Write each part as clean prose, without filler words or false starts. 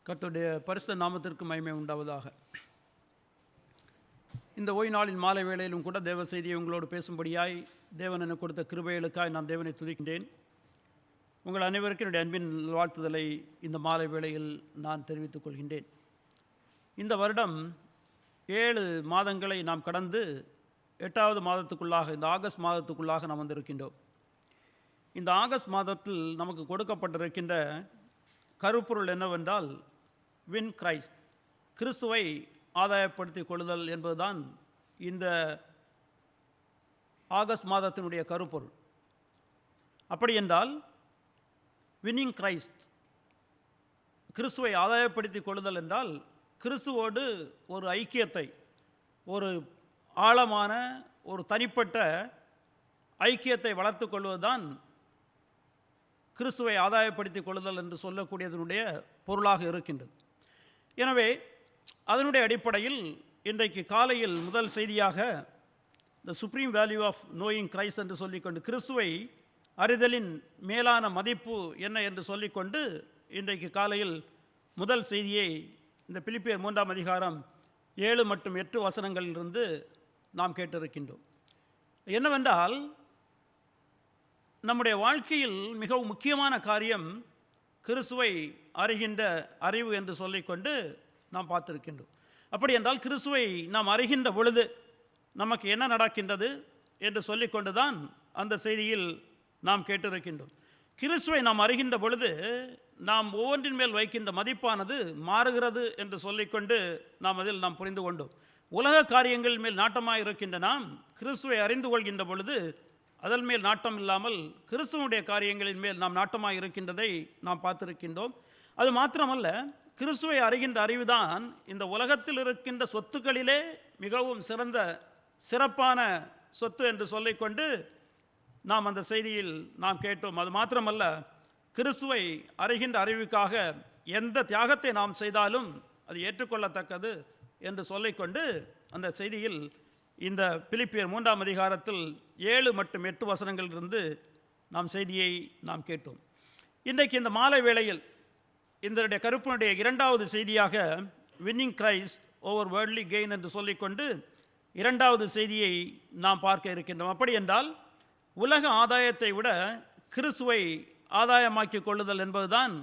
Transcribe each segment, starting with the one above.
கர்த்தருடைய பரிசுத்த நாமத்திற்கு மகிமை உண்டாவதாக. இந்த ஓய்வு நாளின் மாலை வேளையிலும் கூட தேவ செய்தியை உங்களோடு பேசும்படியாய் தேவன் எனக்கு கொடுத்த கிருபைகளுக்காய் நான் தேவனை துதிக்கின்றேன். உங்கள் அனைவருக்கும் என்னுடைய அன்பின் வாழ்த்துதலை இந்த மாலை வேளையில் நான் தெரிவித்துக் கொள்கின்றேன். இந்த வருடம் 7 மாதங்களை நாம் கடந்து 8வது மாதத்துக்குள்ளாக, இந்த ஆகஸ்ட் மாதத்துக்குள்ளாக நாம் வந்திருக்கின்றோம். இந்த ஆகஸ்ட் மாதத்தில் நமக்கு கொடுக்கப்பட்டிருக்கின்ற கருப்பொருள் என்னவென்றால் வின் கிரைஸ்ட், கிறிஸ்துவை ஆதாயப்படுத்திக் கொள்ளுதல் என்பதுதான் இந்த ஆகஸ்ட் மாதத்தினுடைய கருப்பொருள். அப்படி என்றால் வின்னிங் கிரைஸ்ட், கிறிஸ்துவை ஆதாயப்படுத்திக் கொள்ளுதல் என்றால் கிறிஸ்துவோடு ஒரு ஐக்கியத்தை, ஒரு ஆழமான ஒரு தனிப்பட்ட ஐக்கியத்தை வளர்த்து கொள்வதுதான் கிறிஸ்துவை ஆதாயப்படுத்திக் கொள்ளுதல் என்று சொல்லக்கூடியதனுடைய பொருளாக இருக்கின்றது. எனவே அதனுடைய அடிப்படையில் இன்றைக்கு காலையில் முதல் செய்தியாக the supreme value of knowing Christ என்று சொல்லிக்கொண்டு, கிறிஸ்துவை அறிதலின் மேலான மதிப்பு என்ன என்று சொல்லிக்கொண்டு இன்றைக்கு காலையில் முதல் செய்தியை இந்த பிலிப்பியர் 3ஆம் அதிகாரம் 7 மற்றும் 8 வசனங்களிலிருந்து நாம் கேட்டிருக்கின்றோம். என்னவென்றால், நம்முடைய வாழ்க்கையில் மிகவும் முக்கியமான காரியம் கிறிஸ்துவை அறிகின்ற அறிவு என்று சொல்லிக்கொண்டு நாம் பார்த்திருக்கின்றோம். அப்படி என்றால் கிறிஸ்துவை நாம் அறிகின்ற பொழுது நமக்கு என்ன நடக்கின்றது என்று சொல்லிக்கொண்டு தான் அந்த செய்தியில் நாம் கேட்டிருக்கின்றோம். கிறிஸ்துவை நாம் அறிகின்ற பொழுது நாம் ஒவ்வொன்றின் மேல் வைக்கின்ற மதிப்பானது மாறுகிறது என்று சொல்லிக்கொண்டு நாம் புரிந்து கொண்டோம். உலக காரியங்கள் மேல் நாட்டமாக இருக்கின்ற நாம் கிறிஸ்துவை அறிந்து கொள்கின்ற பொழுது அதன் மேல் நாட்டம் இல்லாமல் கிறிஸ்துவனுடைய காரியங்களின் மேல் நாம் நாட்டமாக இருக்கின்றதை நாம் பார்த்திருக்கின்றோம். அது மாத்திரமல்ல, கிறிஸ்துவை அறிகின்ற அறிவுதான் இந்த உலகத்தில் இருக்கின்ற சொத்துக்களிலே மிகவும் சிறப்பான சொத்து என்று சொல்லிக்கொண்டு நாம் அந்த செய்தியில் நாம் கேட்டோம். அது மாத்திரமல்ல, கிறிஸ்துவை அறிகின்ற அறிவுக்காக எந்த தியாகத்தை நாம் செய்தாலும் அது ஏற்றுக்கொள்ளத்தக்கது என்று சொல்லிக்கொண்டு அந்த செய்தியில் இந்த பிலிப்பியர் 3ஆம் அதிகாரத்தில் 7 மற்றும் 8 வசனங்களிலிருந்து நாம் செய்தியை நாம் கேட்டோம். இன்றைக்கு இந்த மாலை வேளையில் இந்த கருப்பினுடைய 2வது செய்தியாக winning Christ over worldly gain என்று சொல்லிக்கொண்டு 2வது செய்தியை நாம் பார்க்க இருக்கின்றோம். அப்படி என்றால் உலக ஆதாயத்தை விட கிறிஸ்துவை ஆதாயமாக்கி கொள்ளுதல் என்பதுதான்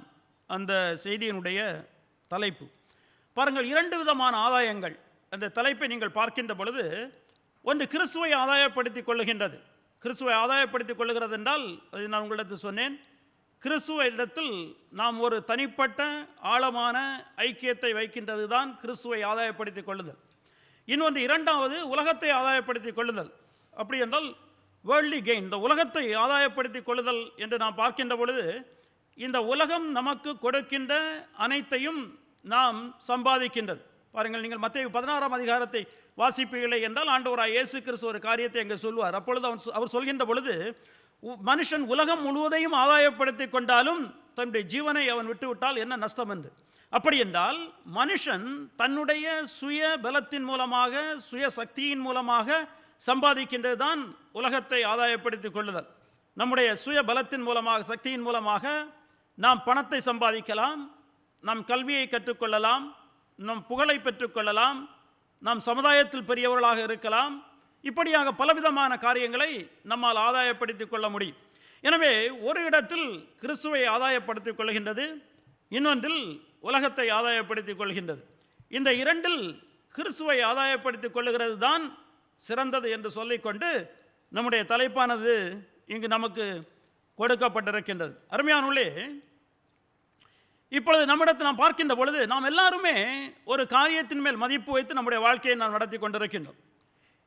அந்த செய்தியினுடைய தலைப்பு. பாருங்கள், 2 விதமான ஆதாயங்கள். அந்த தலைப்பை நீங்கள் பார்க்கின்ற பொழுது, ஒன்று கிறிஸ்துவை ஆதாயப்படுத்திக் கொள்ளுகின்றது. கிறிஸ்துவை ஆதாயப்படுத்திக் கொள்ளுகிறது என்றால், அது நான் உங்களிடத்தில் சொன்னேன், கிறிஸ்துவ இடத்தில் நாம் ஒரு தனிப்பட்ட ஆழமான ஐக்கியத்தை வைக்கின்றது தான் கிறிஸ்துவை ஆதாயப்படுத்திக் கொள்ளுதல். இன்னொன்று 2வது உலகத்தை ஆதாயப்படுத்திக் கொள்ளுதல். அப்படி என்றால் வேர்ல்ட்லி கெயின், இந்த உலகத்தை ஆதாயப்படுத்திக் கொள்ளுதல் என்று நாம் பார்க்கின்ற பொழுது, இந்த உலகம் நமக்கு கொடுக்கின்ற அனைத்தையும் நாம் சம்பாதிக்கின்றது. பாருங்கள், நீங்கள் மத்தேயு 16ஆம் அதிகாரத்தை வாசிப்பீர்களே என்றால் ஆண்டவராய் இயேசு கிறிஸ்து ஒரு காரியத்தை அங்கே சொல்வார். அப்பொழுது அவர் சொல்கின்ற பொழுது, மனுஷன் உலகம் முழுவதையும் ஆதாயப்படுத்திக் கொண்டாலும் தன்னுடைய ஜீவனை அவன் விட்டுவிட்டால் என்ன நஷ்டம் என்று. அப்படி என்றால் மனுஷன் தன்னுடைய சுய பலத்தின் மூலமாக, சுய சக்தியின் மூலமாக சம்பாதிக்கின்றது தான் உலகத்தை ஆதாயப்படுத்திக் கொள்ளுதல். நம்முடைய சுய பலத்தின் மூலமாக, சக்தியின் மூலமாக நாம் பணத்தை சம்பாதிக்கலாம், நாம் கல்வியை கற்றுக்கொள்ளலாம், நம் புகழை பெற்றுக்கொள்ளலாம், நாம் சமுதாயத்தில் பெரியவர்களாக இருக்கலாம். இப்படியாக பலவிதமான காரியங்களை நம்மால் ஆதாயப்படுத்திக் கொள்ள முடியும். எனவே ஒரு இடத்தில் கிறிஸ்துவை ஆதாயப்படுத்திக் கொள்கின்றது, இன்னொன்றில் உலகத்தை ஆதாயப்படுத்திக் கொள்கின்றது. இந்த 2ல் கிறிஸ்துவை ஆதாயப்படுத்திக் கொள்ளுகிறது தான் சிறந்தது என்று சொல்லிக்கொண்டு நம்முடைய தலைப்பானது இங்கு நமக்கு கொடுக்கப்பட்டிருக்கின்றது. அருமையானவர்களே, இப்பொழுது நம்மிடத்தில் நாம் பார்க்கின்ற பொழுது நாம் எல்லாருமே ஒரு காரியத்தின் மேல் மதிப்பு வைத்து நம்முடைய வாழ்க்கையை நாம் நடத்தி கொண்டிருக்கின்றோம்.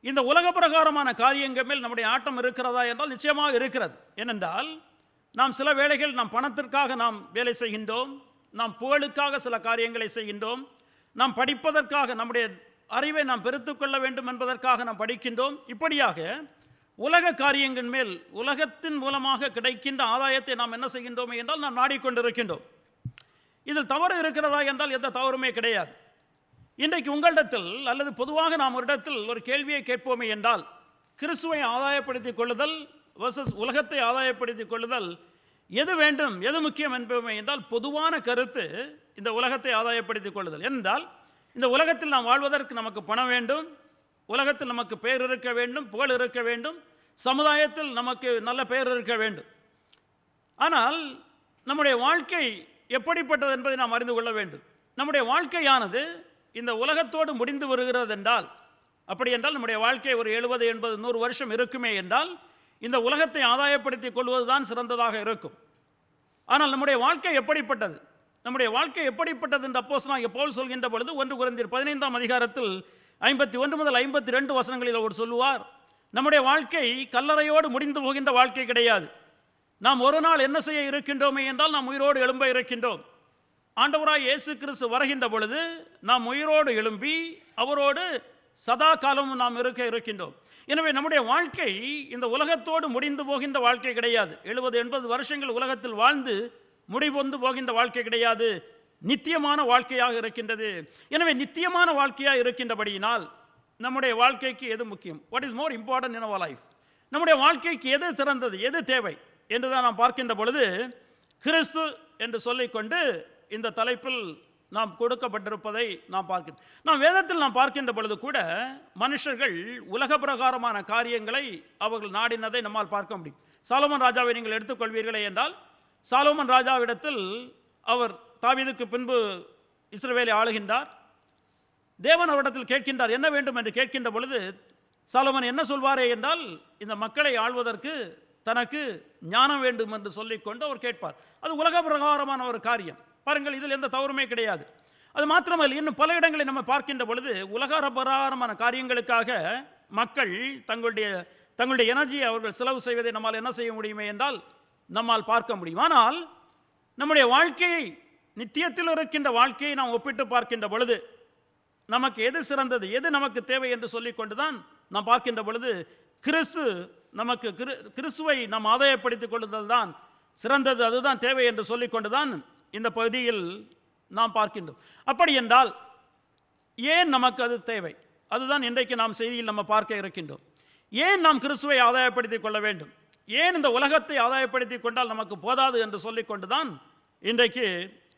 இந்த உலக பிரகாரமான காரியங்கள் மேல் நம்முடைய ஆட்டம் இருக்கிறதா என்றால் நிச்சயமாக இருக்கிறது. ஏனென்றால் நாம் சில வேளைகள் நாம் பணத்திற்காக நாம் வேலை செய்கின்றோம், நாம் புகழுக்காக சில காரியங்களை செய்கின்றோம், நாம் படிப்பதற்காக நம்முடைய அறிவை நாம் பெருத்துக்கொள்ள வேண்டும் என்பதற்காக நாம் படிக்கின்றோம். இப்படியாக உலக காரியங்கள் மேல் உலகத்தின் மூலமாக கிடைக்கின்ற ஆதாயத்தை நாம் என்ன செய்கின்றோம் என்றால் நாம் நாடிக்கொண்டிருக்கின்றோம். இதில் தவறு இருக்கிறதா என்றால் எந்த தவறுமே கிடையாது. இன்றைக்கு உங்களிடத்தில் அல்லது பொதுவாக நாம் ஒரு இடத்தில் ஒரு கேள்வியை கேட்போமே என்றால், கிறிஸ்துவை ஆதாயப்படுத்திக் கொள்ளுதல் வர்சஸ் உலகத்தை ஆதாயப்படுத்திக் கொள்ளுதல் எது வேண்டும், எது முக்கியம் என்போமே என்றால் பொதுவான கருத்து இந்த உலகத்தை ஆதாயப்படுத்திக் கொள்ளுதல். என்றால் இந்த உலகத்தில் நாம் வாழ்வதற்கு நமக்கு பணம் வேண்டும், உலகத்தில் நமக்கு பெயர் இருக்க வேண்டும், புகழ் இருக்க வேண்டும், சமுதாயத்தில் நமக்கு நல்ல பெயர் இருக்க வேண்டும். ஆனால் நம்முடைய வாழ்க்கை எப்படிப்பட்டது என்பதை நாம் அறிந்து கொள்ள வேண்டும். நம்முடைய வாழ்க்கையானது இந்த உலகத்தோடு முடிந்து வருகிறது என்றால், அப்படி என்றால் நம்முடைய வாழ்க்கை ஒரு 70, 80, 100 வருஷம் இருக்குமே என்றால் இந்த உலகத்தை ஆதாயப்படுத்திக் கொள்வது தான் சிறந்ததாக இருக்கும். ஆனால் நம்முடைய வாழ்க்கை எப்படிப்பட்டது, நம்முடைய வாழ்க்கை எப்படிப்பட்டது என்று அப்போஸ்தலனாகிய பவுல் சொல்கின்ற பொழுது 1 கொரிந்தியர் 15ஆம் அதிகாரத்தில் 51 முதல் 52 வசனங்களில் அவர் சொல்லுவார், நம்முடைய வாழ்க்கை கல்லறையோடு முடிந்து போகின்ற வாழ்க்கை கிடையாது. நாம் ஒரு நாள் என்ன செய்ய இருக்கின்றோமே என்றால் நாம் உயிரோடு எழும்ப இருக்கின்றோம். ஆண்டவராய் இயேசு கிறிஸ்து வருகின்ற பொழுது நாம் உயிரோடு எழும்பி அவரோடு சதா காலமும் நாம் இருக்கின்றோம். எனவே நம்முடைய வாழ்க்கை இந்த உலகத்தோடு முடிந்து போகின்ற வாழ்க்கை கிடையாது. 70, 80 வருஷங்கள் உலகத்தில் வாழ்ந்து முடிவொந்து போகின்ற வாழ்க்கை கிடையாது. நித்தியமான வாழ்க்கையாக இருக்கின்றது. எனவே நித்தியமான வாழ்க்கையாக இருக்கின்றபடியினால் நம்முடைய வாழ்க்கைக்கு எது முக்கியம், what is more important in our life, நம்முடைய வாழ்க்கைக்கு எது சிறந்தது, எது தேவை என்று தான் நாம் பார்க்கின்ற பொழுது கிறிஸ்து என்று சொல்லிக்கொண்டு இந்த தலைப்பில் நாம் கொடுக்கப்பட்டிருப்பதை நாம் பார்க்கிறோம். நாம் வேதத்தில் நாம் பார்க்கின்ற பொழுது கூட மனுஷர்கள் உலக பிரகாரமான காரியங்களை அவர்கள் நாடினதை நம்மால் பார்க்க முடியும். சாலோமன் ராஜாவை நீங்கள் எடுத்துக்கொள்வீர்களே என்றால், சாலோமன் ராஜாவிடத்தில் அவர் தாவீதுக்கு பின்பு இஸ்ரவேலை ஆளுகின்றார். தேவன் அவரிடத்தில் கேட்கின்றார், என்ன வேண்டும் என்று கேட்கின்ற பொழுது சாலோமன் என்ன சொல்வாரே என்றால், இந்த மக்களை ஆள்வதற்கு தனக்கு ஞானம் வேண்டும் என்று சொல்லிக்கொண்டு அவர் கேட்பார். அது உலக பிரகாரமான ஒரு காரியம். பாருங்கள், இதில் எந்த தவறுமே கிடையாது. அது மாத்திரமல்ல, இன்னும் பல இடங்களை நம்ம பார்க்கின்ற பொழுது உலக பிரகாரமான காரியங்களுக்காக மக்கள் தங்களுடைய எனர்ஜியை அவர்கள் செலவு செய்வதை நம்மால் என்ன செய்ய முடியுமே என்றால் நம்மால் பார்க்க முடியும். ஆனால் நம்முடைய வாழ்க்கையை, நித்தியத்தில் இருக்கின்ற வாழ்க்கையை நாம் ஒப்பிட்டு பார்க்கின்ற பொழுது நமக்கு எது சிறந்தது, எது நமக்கு தேவை என்று சொல்லிக்கொண்டு தான் நாம் பார்க்கின்ற பொழுது கிறிஸ்துவை நாம் ஆதாயப்படுத்திக் கொள்ளுதல் தான் சிறந்தது, அதுதான் தேவை என்று சொல்லிக்கொண்டு தான் இந்த பகுதியில் நாம் பார்க்கின்றோம். அப்படி என்றால் ஏன் நமக்கு அது தேவை, அதுதான் இன்றைக்கு நாம் செய்தியில் நம்ம பார்க்க இருக்கின்றோம். ஏன் நாம் கிறிஸ்துவை ஆதாயப்படுத்திக் கொள்ள வேண்டும், ஏன் இந்த உலகத்தை ஆதாயப்படுத்திக் கொண்டால் நமக்கு போதாது என்று சொல்லிக்கொண்டு தான் இன்றைக்கு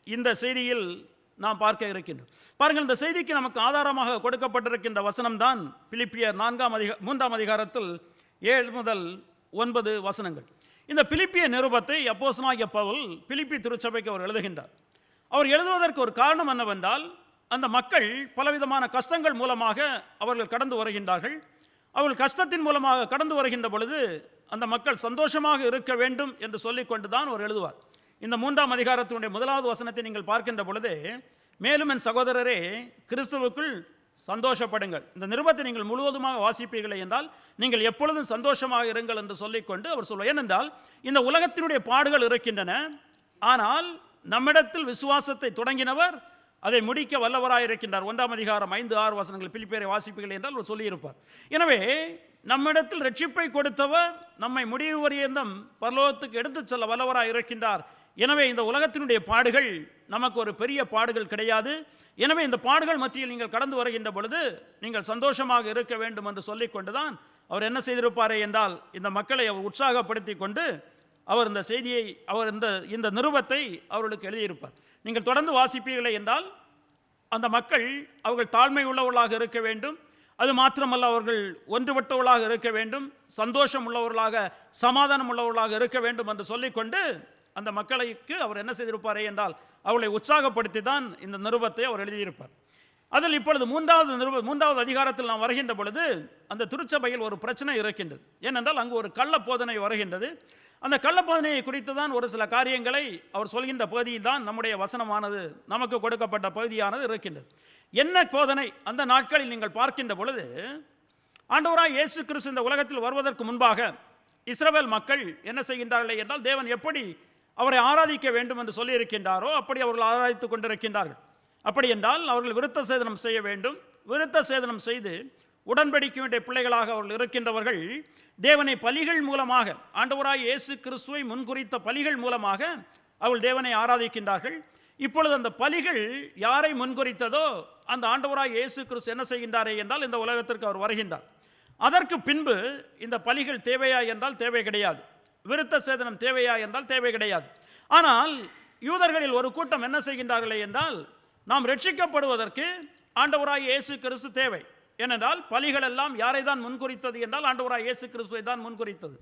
இந்த செய்தியில் நாம் பார்க்க இருக்கின்றோம். பாருங்கள், இந்த செய்திக்கு நமக்கு ஆதாரமாக கொடுக்கப்பட்டிருக்கின்ற வசனம் தான் பிலிப்பியர் 3ஆம் அதிகாரத்தில் 7 முதல் 9 வசனங்கள். இந்த பிலிப்பிய நிருபத்தை அப்போஸ்தலனாகிய பவுல் பிலிப்பி திருச்சபைக்கு அவர் எழுதுகின்றார். அவர் எழுதுவதற்கு ஒரு காரணம் என்னவென்றால், அந்த மக்கள் பலவிதமான கஷ்டங்கள் மூலமாக அவர்கள் கடந்து வருகின்றார்கள். அவர்கள் கஷ்டத்தின் மூலமாக கடந்து வருகின்ற பொழுது அந்த மக்கள் சந்தோஷமாக இருக்க வேண்டும் என்று சொல்லிக்கொண்டு தான் அவர் எழுதுவார். இந்த 3ஆம் அதிகாரத்தினுடைய 1வது வசனத்தை நீங்கள் பார்க்கின்ற பொழுது, மேலும் என் சகோதரரே கிறிஸ்துவுக்குள் சந்தோஷப்படுங்கள். இந்த நிருபத்தை நீங்கள் முழுவதுமாக வாசிப்பீர்களே என்றால் நீங்கள் எப்பொழுதும் சந்தோஷமாக இருங்கள் என்று சொல்லிக்கொண்டு அவர் சொல்வார். ஏனென்றால் இந்த உலகத்தினுடைய பாடுகள் இருக்கின்றன, ஆனால் நம்மிடத்தில் விசுவாசத்தை தொடங்கினவர் அதை முடிக்க வல்லவராயிருக்கின்றார். 1ஆம் அதிகாரம் 5, 6 வசனங்கள் பிலிப்பியரை வாசிப்பீர்கள் என்றால் அவர் சொல்லியிருப்பார். எனவே நம்மிடத்தில் ரட்சிப்பை கொடுத்தவர் நம்மை முடிவு வரையந்தம் பரலோகத்துக்கு எடுத்துச் செல்ல வல்லவராய் இருக்கின்றார். எனவே இந்த உலகத்தினுடைய பாடுகள் நமக்கு ஒரு பெரிய பாடுகள் கிடையாது. எனவே இந்த பாடுகள் மத்தியில் நீங்கள் கடந்து வருகின்ற பொழுது நீங்கள் சந்தோஷமாக இருக்க வேண்டும் என்று சொல்லிக்கொண்டு தான் அவர் என்ன செய்திருப்பாரே என்றால், இந்த மக்களை அவர் உற்சாகப்படுத்தி கொண்டு அவர் இந்த செய்தியை, அவர் இந்த நிருபத்தை அவர்களுக்கு எழுதியிருப்பார். நீங்கள் தொடர்ந்து வாசிப்பீர்களே என்றால் அந்த மக்கள் அவர்கள் தாழ்மை உள்ளவர்களாக இருக்க வேண்டும், அது மாத்திரமல்ல அவர்கள் ஒன்றுபட்டவர்களாக இருக்க வேண்டும், சந்தோஷம் உள்ளவர்களாக, சமாதானம் உள்ளவர்களாக இருக்க வேண்டும் என்று சொல்லிக்கொண்டு அந்த மக்களுக்கு அவர் என்ன செய்திருப்பாரே என்றால் அவர்களை உற்சாகப்படுத்தி தான் இந்த நிருபத்தை அவர் எழுதியிருப்பார். அதில் இப்பொழுது 3வது அதிகாரத்தில் நாம் வருகின்ற பொழுது அந்த திருச்சபையில் ஒரு பிரச்சனை இருக்கின்றது. ஏனென்றால் அங்கு ஒரு கள்ள போதனை வருகின்றது. அந்த கள்ள போதனையை குறித்து தான் ஒரு சில காரியங்களை அவர் சொல்கின்ற பகுதியில் தான் நம்முடைய வசனமானது, நமக்கு கொடுக்கப்பட்ட பகுதியானது இருக்கின்றது. என்ன போதனை? அந்த நாட்களில் நீங்கள் பார்க்கின்ற பொழுது ஆண்டவராய் இயேசு கிறிஸ்து இந்த உலகத்தில் வருவதற்கு முன்பாக இஸ்ரவேல் மக்கள் என்ன செய்கின்றார்கள் என்றால், தேவன் எப்படி அவரை ஆராதிக்க வேண்டும் என்று சொல்லியிருக்கின்றாரோ அப்படி அவர்கள் ஆராதித்து கொண்டிருக்கின்றார்கள். அப்படி என்றால் அவர்கள் விருத்த சேதனம் செய்ய வேண்டும். விருத்த சேதனம் செய்து உடன்படிக்கையுடைய பிள்ளைகளாக அவர்கள் இருக்கின்றவர்கள் தேவனை பலிகள் மூலமாக, ஆண்டவராய் இயேசு கிறிஸ்துவை முன்குறித்த பலிகள் மூலமாக அவர்கள் தேவனை ஆராதிக்கின்றார்கள். இப்பொழுது அந்த பலிகள் யாரை முன்குறித்ததோ அந்த ஆண்டவராய் இயேசு கிறிஸ்து என்ன செய்கின்றாரே என்றால் இந்த உலகத்திற்கு அவர் வருகின்றார். அதற்கு பின்பு இந்த பலிகள் தேவையா என்றால் தேவை கிடையாது. விருத்த சேதனம் தேவையா என்றால் தேவை கிடையாது. ஆனால் யூதர்களில் ஒரு கூட்டம் என்ன செய்கின்றார்களே என்றால், நாம் ரட்சிக்கப்படுவதற்கு ஆண்டவராகிய இயேசு கிறிஸ்து தேவை. ஏனென்றால் பலிகள் எல்லாம் யாரை தான் முன்குறித்தது என்றால் ஆண்டவராகிய இயேசு கிறிஸ்துவை தான் முன்குறித்தது.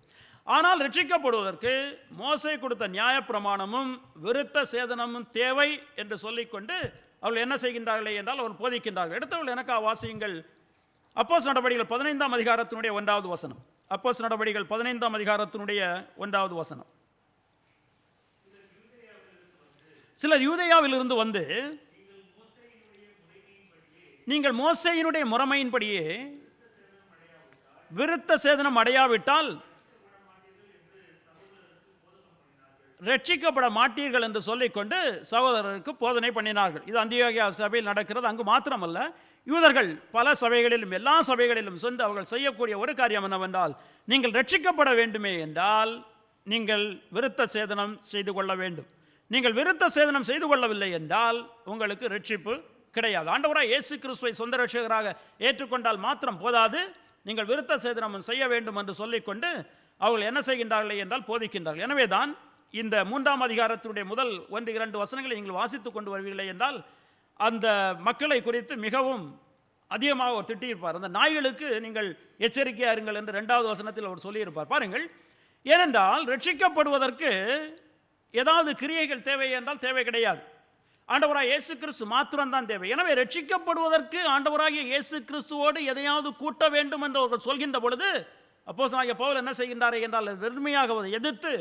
ஆனால் ரட்சிக்கப்படுவதற்கு மோசே கொடுத்த நியாயப்பிரமாணமும் விருத்த சேதனமும் தேவை என்று சொல்லிக்கொண்டு அவர்கள் என்ன செய்கின்றார்களே என்றால் அவர்கள் போதிக்கின்றார்கள். எடுத்தவர்கள் எனக்கா வாசியுங்கள். அப்போஸ்தலர் நடவடிக்கைகள் 15ஆம் அதிகாரத்தினுடைய 1வது வசனம். அப்போஸ்தலர் நடவடிக்கைகள் 15ஆம் அதிகாரத்தினுடைய 1வது வசனம். சிலர் யூதேயாவில் இருந்து வந்து, நீங்கள் மோசேயினுடைய முறைமையின்படியே விருத்த சேதனம் அடையாவிட்டால் ரட்சிக்கப்பட மாட்டீர்கள் என்று சொல்லிக்கொண்டு சகோதரருக்கு போதனை பண்ணினார்கள். இது அந்தியோகியா சபையில் நடக்கிறது. அங்கு மாத்திரமல்ல, யூதர்கள் பல சபைகளிலும் எல்லா சபைகளிலும் சென்று அவர்கள் செய்யக்கூடிய ஒரு காரியம் என்னவென்றால், நீங்கள் ரட்சிக்கப்பட வேண்டுமே என்றால் நீங்கள் விருத்த சேதனம் செய்து கொள்ள வேண்டும். நீங்கள் விருத்த சேதனம் செய்து கொள்ளவில்லை என்றால் உங்களுக்கு ரட்சிப்பு கிடையாது. ஆண்டவராக இயேசு கிறிஸ்துவை சொந்த ரட்சகராக ஏற்றுக்கொண்டால் மாத்திரம் போதாது, நீங்கள் விருத்த சேதனம் செய்ய வேண்டும் என்று சொல்லிக்கொண்டு அவர்கள் என்ன செய்கின்றார்கள் என்றால் போதிக்கின்றார்கள். எனவே தான் இந்த 3ஆம் அதிகாரத்தினுடைய முதல் 1-2 வசனங்களை நீங்கள் வாசித்து கொண்டு வருவீர்களே என்றால் அந்த மக்களை குறித்து மிகவும் அதிகமாக அவர் திட்டியிருப்பார். அந்த நாய்களுக்கு நீங்கள் எச்சரிக்கையாக இருங்கள் என்று 2வது வசனத்தில் அவர் சொல்லியிருப்பார். பாருங்கள், ஏனென்றால் ரட்சிக்கப்படுவதற்கு ஏதாவது கிரியைகள் தேவை என்றால் தேவை கிடையாது. ஆண்டவராகிய இயேசு கிறிஸ்து மாத்திரம்தான் தேவை. எனவே ரட்சிக்கப்படுவதற்கு ஆண்டவராகிய இயேசு கிறிஸ்துவோடு எதையாவது கூட்ட வேண்டும் என்று அவர்கள் சொல்கின்ற பொழுது அப்போஸ்தலனாகிய பவுல் என்ன செய்கின்றார் என்றால் வெறுமையாக எதிர்த்து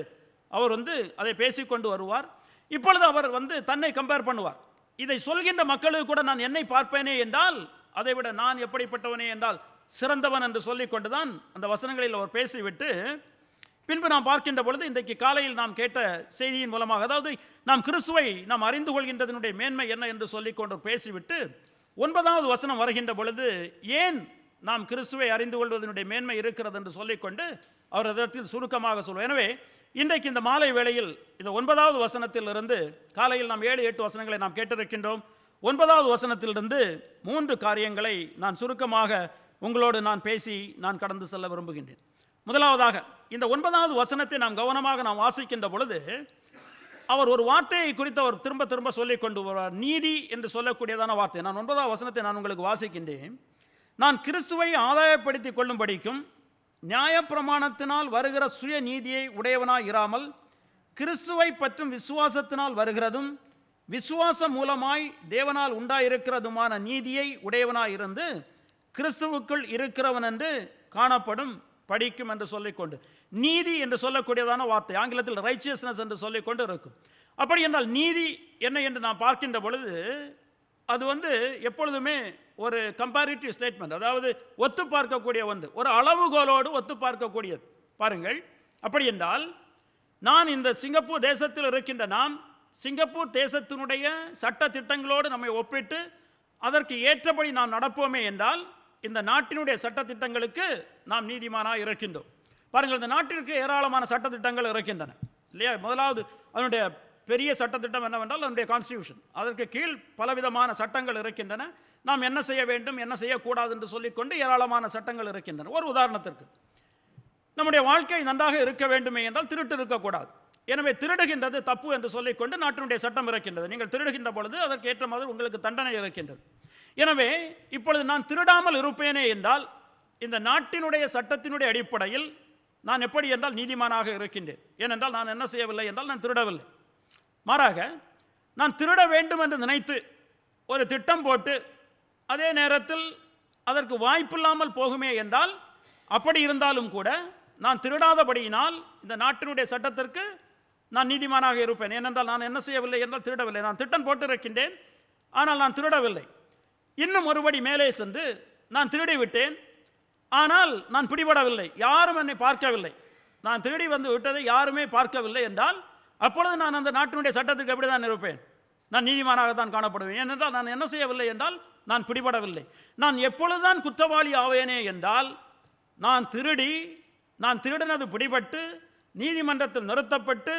அவர் அதை பேசிக்கொண்டு வருவார். இப்பொழுது அவர் தன்னை கம்பேர் பண்ணுவார். இதை சொல்கின்ற மக்களுக்கு கூட நான் என்னை பார்ப்பேனே என்றால் அதை விட நான் எப்படிப்பட்டவனே என்றால் சிறந்தவன் என்று சொல்லிக்கொண்டு தான் அந்த வசனங்களில் அவர் பேசிவிட்டு பின்பு நாம் பார்க்கின்ற பொழுது இன்றைக்கு காலையில் நாம் கேட்ட செய்தியின் மூலமாக, அதாவது நாம் கிறிஸ்துவை நாம் அறிந்து கொள்கின்றதனுடைய மேன்மை என்ன என்று சொல்லிக்கொண்டு பேசிவிட்டு 9வது வசனம் வருகின்ற பொழுது ஏன் நாம் கிறிஸ்துவை அறிந்து கொள்வதனுடைய மேன்மை இருக்கிறது என்று சொல்லிக்கொண்டு அவர் அதற்கு சுருக்கமாக சொல்வார். எனவே இன்றைக்கு இந்த மாலை வேளையில் இந்த 9வது வசனத்திலிருந்து காலையில் நாம் 7-8 வசனங்களை நாம் கேட்டிருக்கின்றோம். 9வது வசனத்திலிருந்து 3 காரியங்களை நான் சுருக்கமாக உங்களோடு நான் பேசி நான் கடந்து செல்ல விரும்புகின்றேன். முதலாவதாக இந்த 9வது வசனத்தை நாம் கவனமாக நாம் வாசிக்கின்ற பொழுது அவர் ஒரு வார்த்தையை குறித்து அவர் திரும்ப திரும்ப சொல்லிக் கொண்டு வருவார். நீதி என்று சொல்லக்கூடியதான வார்த்தை. நான் 9வது வசனத்தை நான் உங்களுக்கு வாசிக்கின்றேன். நான் கிறிஸ்துவை ஆதாயப்படுத்தி கொள்ளும்படிக்கும் நியாயப்பிரமாணத்தினால் வருகிற சுய நீதியை உடையவனாய் இராமல் கிறிஸ்துவை பற்றும் விசுவாசத்தினால் வருகிறதும் விசுவாசம் மூலமாய் தேவனால் உண்டாயிருக்கிறதுமான நீதியை உடையவனாய் இருந்து கிறிஸ்துவுக்குள் இருக்கிறவன் என்று காணப்படும் படிக்கும் என்று சொல்லிக்கொண்டு, நீதி என்று சொல்லக்கூடியதான வார்த்தை ஆங்கிலத்தில் ரைச்சியஸ்னஸ் என்று சொல்லிக்கொண்டு இருக்கும். அப்படி என்றால் நீதி என்ன என்று நாம் பார்க்கின்ற பொழுது அது எப்பொழுதுமே ஒரு கம்பேரிட்டிவ் ஸ்டேட்மெண்ட், அதாவது ஒத்து பார்க்கக்கூடிய ஒன்று, ஒரு அளவுகோலோடு ஒத்து பார்க்கக்கூடியது. பாருங்கள், அப்படி என்றால் நான் இந்த சிங்கப்பூர் தேசத்தில் இருக்கின்ற நாம் சிங்கப்பூர் தேசத்தினுடைய சட்ட திட்டங்களோடு நம்மை ஒப்பிட்டு அதற்கு ஏற்றபடி நாம் நடப்போமே என்றால் இந்த நாட்டினுடைய சட்டத்திட்டங்களுக்கு நாம் நீதிமானாக இருக்கின்றோம். பாருங்கள், இந்த நாட்டிற்கு ஏராளமான சட்டத்திட்டங்கள் இருக்கின்றன இல்லையா? முதலாவது அதனுடைய பெரிய சட்டத்திட்டம் என்னவென்றால் அதனுடைய கான்ஸ்டிடியூஷன். அதற்கு கீழ் பலவிதமான சட்டங்கள் இருக்கின்றன. நாம் என்ன செய்ய வேண்டும், என்ன செய்யக்கூடாது என்று சொல்லிக்கொண்டு ஏராளமான சட்டங்கள் இருக்கின்றன. ஒரு உதாரணத்திற்கு, நம்முடைய வாழ்க்கை நன்றாக இருக்க வேண்டுமே என்றால் திருட்டு இருக்கக்கூடாது. எனவே திருடுகின்றது தப்பு என்று சொல்லிக்கொண்டு நாட்டினுடைய சட்டம் இருக்கின்றது. நீங்கள் திருடுகின்ற பொழுது அதற்கு ஏற்ற மாதிரி உங்களுக்கு தண்டனை இருக்கின்றது. எனவே இப்பொழுது நான் திருடாமல் இருப்பேனே என்றால் இந்த நாட்டினுடைய சட்டத்தினுடைய அடிப்படையில் நான் எப்படி என்றால் நீதிமானாக இருக்கின்றேன். ஏனென்றால் நான் என்ன செய்யவில்லை என்றால் நான் திருடவில்லை. மாறாக நான் திருட வேண்டும் என்று நினைத்து ஒரு திட்டம் போட்டு அதே நேரத்தில் அதற்கு வாய்ப்பில்லாமல் போகுமே என்றால் அப்படி இருந்தாலும் கூட நான் திருடாதபடியினால் இந்த நாட்டினுடைய சட்டத்திற்கு நான் நீதிமானாக இருப்பேன். ஏனென்றால் நான் என்ன செய்யவில்லை என்றால் திருடவில்லை. நான் திட்டம் போட்டு இருக்கின்றேன், ஆனால் நான் திருடவில்லை. இன்னும் ஒருபடி மேலே சென்று நான் திருடிவிட்டேன், ஆனால் நான் பிடிபடவில்லை, யாரும் என்னை பார்க்கவில்லை, நான் திருடி விட்டதை யாருமே பார்க்கவில்லை என்றால் அப்பொழுது நான் அந்த நாட்டினுடைய சட்டத்துக்கு எப்படி தான் இருப்பேன்? நான் நீதிமானாகத்தான் காணப்படுவேன். ஏனென்றால் நான் என்ன செய்யவில்லை என்றால் நான் பிடிபடவில்லை. நான் எப்பொழுதுதான் குற்றவாளி ஆவேனே என்றால் நான் திருடினது பிடிபட்டு நீதிமன்றத்தில் நிறுத்தப்பட்டு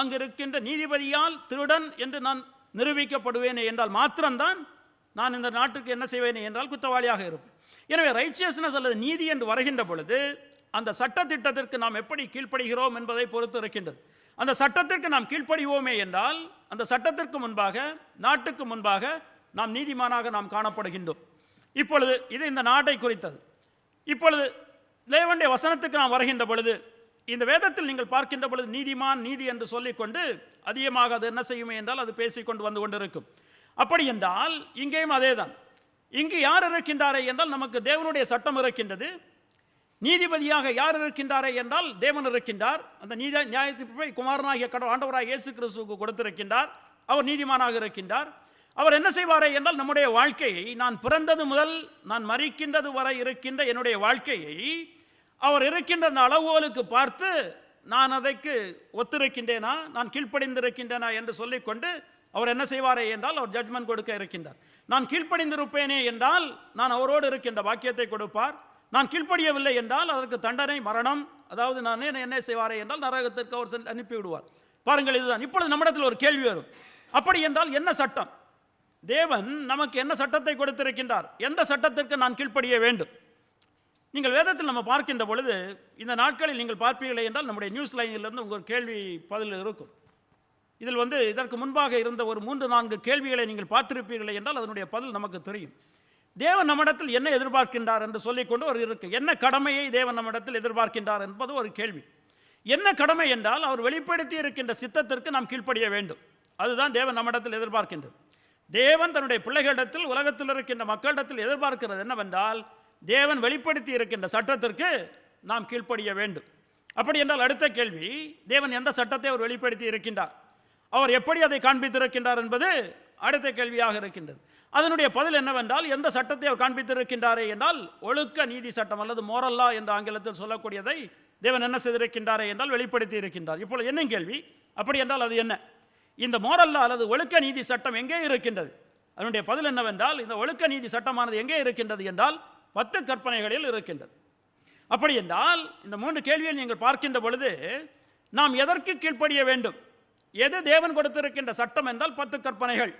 அங்கு இருக்கின்ற நீதிபதியால் திருடன் என்று நான் நிரூபிக்கப்படுவேனே என்றால் மாத்திரம்தான் நான் இந்த நாட்டுக்கு என்ன செய்வேனே என்றால் குற்றவாளியாக இருப்பேன். எனவே ரைச்சியஸ்னஸ் அல்லது நீதி என்று வருகின்ற பொழுது அந்த சட்டத்திட்டத்திற்கு நாம் எப்படி கீழ்ப்படுகிறோம் என்பதை பொறுத்து இருக்கின்றது. அந்த சட்டத்திற்கு நாம் கீழ்ப்படிவோமே என்றால் அந்த சட்டத்திற்கு முன்பாக, நாட்டுக்கு முன்பாக நாம் நீதிமானாக நாம் காணப்படுகின்றோம். இப்பொழுது இது இந்த நாட்டை குறித்தது. இப்பொழுது தேவனுடைய வசனத்துக்கு நாம் வருகின்ற பொழுது, இந்த வேதத்தில் நீங்கள் பார்க்கின்ற பொழுது நீதிமான், நீதி என்று சொல்லிக்கொண்டு அதிகமாக அது என்ன செய்யுமே என்றால் அது பேசிக்கொண்டு வந்து கொண்டிருக்கும். அப்படி என்றால் இங்கேயும் அதே தான். இங்கு யார் இருக்கின்றாரே என்றால் நமக்கு தேவனுடைய சட்டம் இருக்கின்றது. நீதிபதியாக யார் இருக்கின்றாரே என்றால் தேவன் இருக்கின்றார். அந்த நியாயத்தீர்ப்பை குமாரனாகிய கடவுள் ஆண்டவராக இயேசு கிறிஸ்துவுக்கு கொடுத்திருக்கின்றார். அவர் நீதிமானாக இருக்கின்றார். அவர் என்ன செய்வாரே என்றால் நம்முடைய வாழ்க்கையை, நான் பிறந்தது முதல் நான் மரிக்கின்றது வரை இருக்கின்ற என்னுடைய வாழ்க்கையை அவர் இருக்கின்ற அந்த அளவுகளுக்கு பார்த்து நான் அதற்கு ஒத்திருக்கின்றேனா, நான் கீழ்ப்படிந்திருக்கின்றேனா என்று சொல்லிக்கொண்டு அவர் என்ன செய்வாரே என்றால் அவர் ஜட்ஜ்மெண்ட் கொடுக்க இருக்கின்றார். நான் கீழ்ப்படிந்திருப்பேனே என்றால் நான் அவரோடு இருக்கின்ற பாக்கியத்தை கொடுப்பார். நான் கீழ்ப்படியவில்லை என்றால் அதற்கு தண்டனை, மரணம், அதாவது நான் என்ன செய்வாரே என்றால் நரகத்திற்கு அவர் அனுப்பிவிடுவார். பாருங்கள், இதுதான். இப்பொழுது நம்மிடத்தில் ஒரு கேள்வி வரும். அப்படி என்றால் என்ன சட்டம்? தேவன் நமக்கு என்ன சட்டத்தை கொடுத்திருக்கின்றார்? எந்த சட்டத்திற்கு நான் கீழ்ப்படிய வேண்டும்? நீங்கள் வேதத்தில் நம்ம பார்க்கின்ற பொழுது, இந்த நாட்களில் நீங்கள் பார்ப்பீர்களே என்றால் நம்முடைய நியூஸ் லைனிலிருந்து உங்கள் கேள்வி பதில் இருக்கும். இதில் இதற்கு முன்பாக இருந்த ஒரு 3-4 கேள்விகளை நீங்கள் பார்த்திருப்பீர்களே என்றால் அதனுடைய பதில் நமக்கு தெரியும். தேவன் நம்மிடத்தில் என்ன எதிர்பார்க்கின்றார் என்று சொல்லிக்கொண்டு ஒரு இருக்கு. என்ன கடமையை தேவன் நம்மிடத்தில் எதிர்பார்க்கின்றார் என்பது ஒரு கேள்வி. என்ன கடமை என்றால் அவர் வெளிப்படுத்தி இருக்கின்ற சித்தத்திற்கு நாம் கீழ்ப்படிய வேண்டும். அதுதான் தேவன் நம்மிடத்தில் எதிர்பார்க்கின்றது. தேவன் தன்னுடைய பிள்ளைகளிடத்தில், உலகத்தில் இருக்கின்ற மக்களிடத்தில் எதிர்பார்க்கிறது என்னவென்றால் தேவன் வெளிப்படுத்தி இருக்கின்ற சட்டத்திற்கு நாம் கீழ்ப்படிய வேண்டும். அப்படி என்றால் அடுத்த கேள்வி, தேவன் எந்த சட்டத்தை அவர் வெளிப்படுத்தி இருக்கின்றார், அவர் எப்படி அதை காண்பித்திருக்கின்றார் என்பது அடுத்த கேள்வியாக இருக்கின்றது. அதனுடைய பதில் என்னவென்றால், எந்த சட்டத்தை அவர் காண்பித்திருக்கின்றாரே என்றால் ஒழுக்க நீதி சட்டம் அல்லது மோரல் லா என்ற ஆங்கிலத்தில் சொல்லக்கூடியதை தேவன் என்ன செய்திருக்கின்றாரே என்றால் வெளிப்படுத்தி இருக்கின்றார். இப்பொழுது என்ன கேள்வி? அப்படி என்றால் அது என்ன? இந்த மோரல் லா அல்லது ஒழுக்க நீதி சட்டம் எங்கே இருக்கின்றது? அதனுடைய பதில் என்னவென்றால், இந்த ஒழுக்க நீதி சட்டமானது எங்கே இருக்கின்றது என்றால் 10 கற்பனைகளில் இருக்கின்றது. அப்படி என்றால் இந்த 3 கேள்வியில் நீங்கள் பார்க்கின்ற பொழுது நாம் எதற்கு கீழ்ப்படிய வேண்டும்? எது தேவன் கொடுத்திருக்கின்ற சட்டம் என்றால் 10 கற்பனைகள்.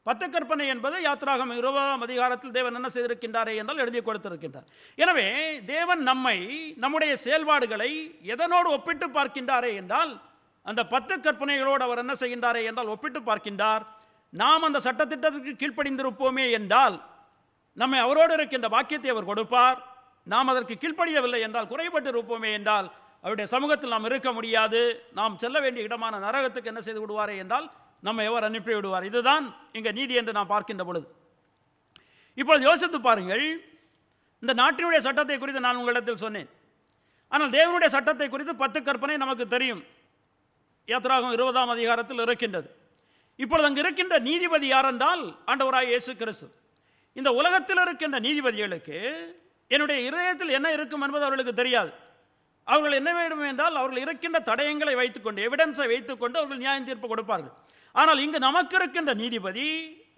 10 கற்பனை என்பது யாத்திராகமம் 20ஆம் அதிகாரத்தில் தேவன் என்ன செய்திருக்கின்றாரே என்றால் எழுதி கொடுத்திருக்கின்றார். எனவே தேவன் நம்மை, நம்முடைய செயல்பாடுகளை எதனோடு ஒப்பிட்டு பார்க்கின்றாரே என்றால் அந்த 10 கற்பனைகளோடு அவர் என்ன செய்கின்றாரே என்றால் ஒப்பிட்டு பார்க்கின்றார். நாம் அந்த சட்டத்திட்டத்திற்கு கீழ்ப்படிந்திருப்போமே என்றால் நம்மை அவரோடு இருக்கின்ற பாக்கியத்தை அவர் கொடுப்பார். நாம் அதற்கு கீழ்ப்படியவில்லை என்றால், குறைபட்டு இருப்போமே என்றால் அவருடைய சமூகத்தில் நாம் இருக்க முடியாது. நாம் செல்ல வேண்டிய இடமான நரகத்துக்கு என்ன செய்து விடுவாரே என்றால் நம்மை எவர் அனுப்பி விடுவார். இதுதான் இங்கே நீதி என்று நாம் பார்க்கின்ற பொழுது. இப்பொழுது யோசித்து பாருங்கள், இந்த நாட்டினுடைய சட்டத்தை குறித்து நான் உங்களிடத்தில் சொன்னேன். ஆனால் தேவனுடைய சட்டத்தை குறித்து 10 கற்பனை நமக்கு தெரியும். யாத்திராகமம் 20ஆம் அதிகாரத்தில் இருக்கின்றது. இப்பொழுது அங்கு இருக்கின்ற நீதிபதி யார் என்றால் ஆண்டவராகிய இயேசு கிறிஸ்து. இந்த உலகத்தில் இருக்கின்ற நீதிபதிகளுக்கு என்னுடைய இதயத்தில் என்ன இருக்கும் என்பது அவர்களுக்கு தெரியாது. அவர்கள் என்ன வேண்டும் என்றால் அவர்கள் இருக்கின்ற தடயங்களை வைத்துக்கொண்டு, எவிடன்ஸை வைத்துக்கொண்டு அவர்கள் நியாயம் தீர்ப்பு கொடுப்பார்கள். ஆனால் இங்கு நமக்கு இருக்கின்ற நீதிபதி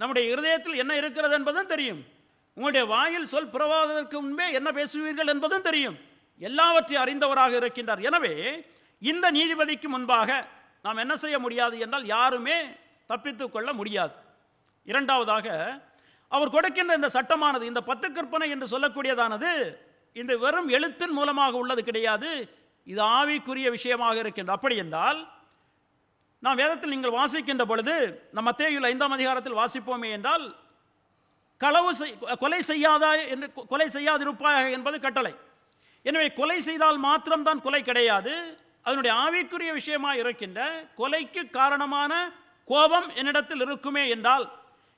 நம்முடைய இருதயத்தில் என்ன இருக்கிறது என்பதும் தெரியும். உங்களுடைய வாயில் சொல் புறவாததற்கு முன்பே என்ன பேசுவீர்கள் என்பதும் தெரியும். எல்லாவற்றையும் அறிந்தவராக இருக்கின்றார். எனவே இந்த நீதிபதிக்கு முன்பாக நாம் என்ன செய்ய முடியாது என்றால் யாருமே தப்பித்துக் கொள்ள முடியாது. இரண்டாவதாக, அவர் கொடுக்கின்ற இந்த சட்டமானது, இந்த 10 கற்பனை என்று சொல்லக்கூடியதானது இந்த வெறும் எழுத்தின் மூலமாக உள்ளது கிடையாது. இது ஆவிக்குரிய விஷயமாக இருக்கின்றது. அப்படி என்றால் நாம் வேதத்தில் நீங்கள் வாசிக்கின்ற பொழுது, நம் மத்தேயுவில் 5ஆம் அதிகாரத்தில் வாசிப்போமே என்றால், கொலை செய்யாதிருப்பாயாக என்பது கட்டளை. எனவே கொலை செய்தால் மாத்திரம்தான் கொலை கிடையாது. அதனுடைய ஆவிக்குரிய விஷயமாக இருக்கின்ற கொலைக்கு காரணமான கோபம் என்னிடத்தில் இருக்குமே என்றால்,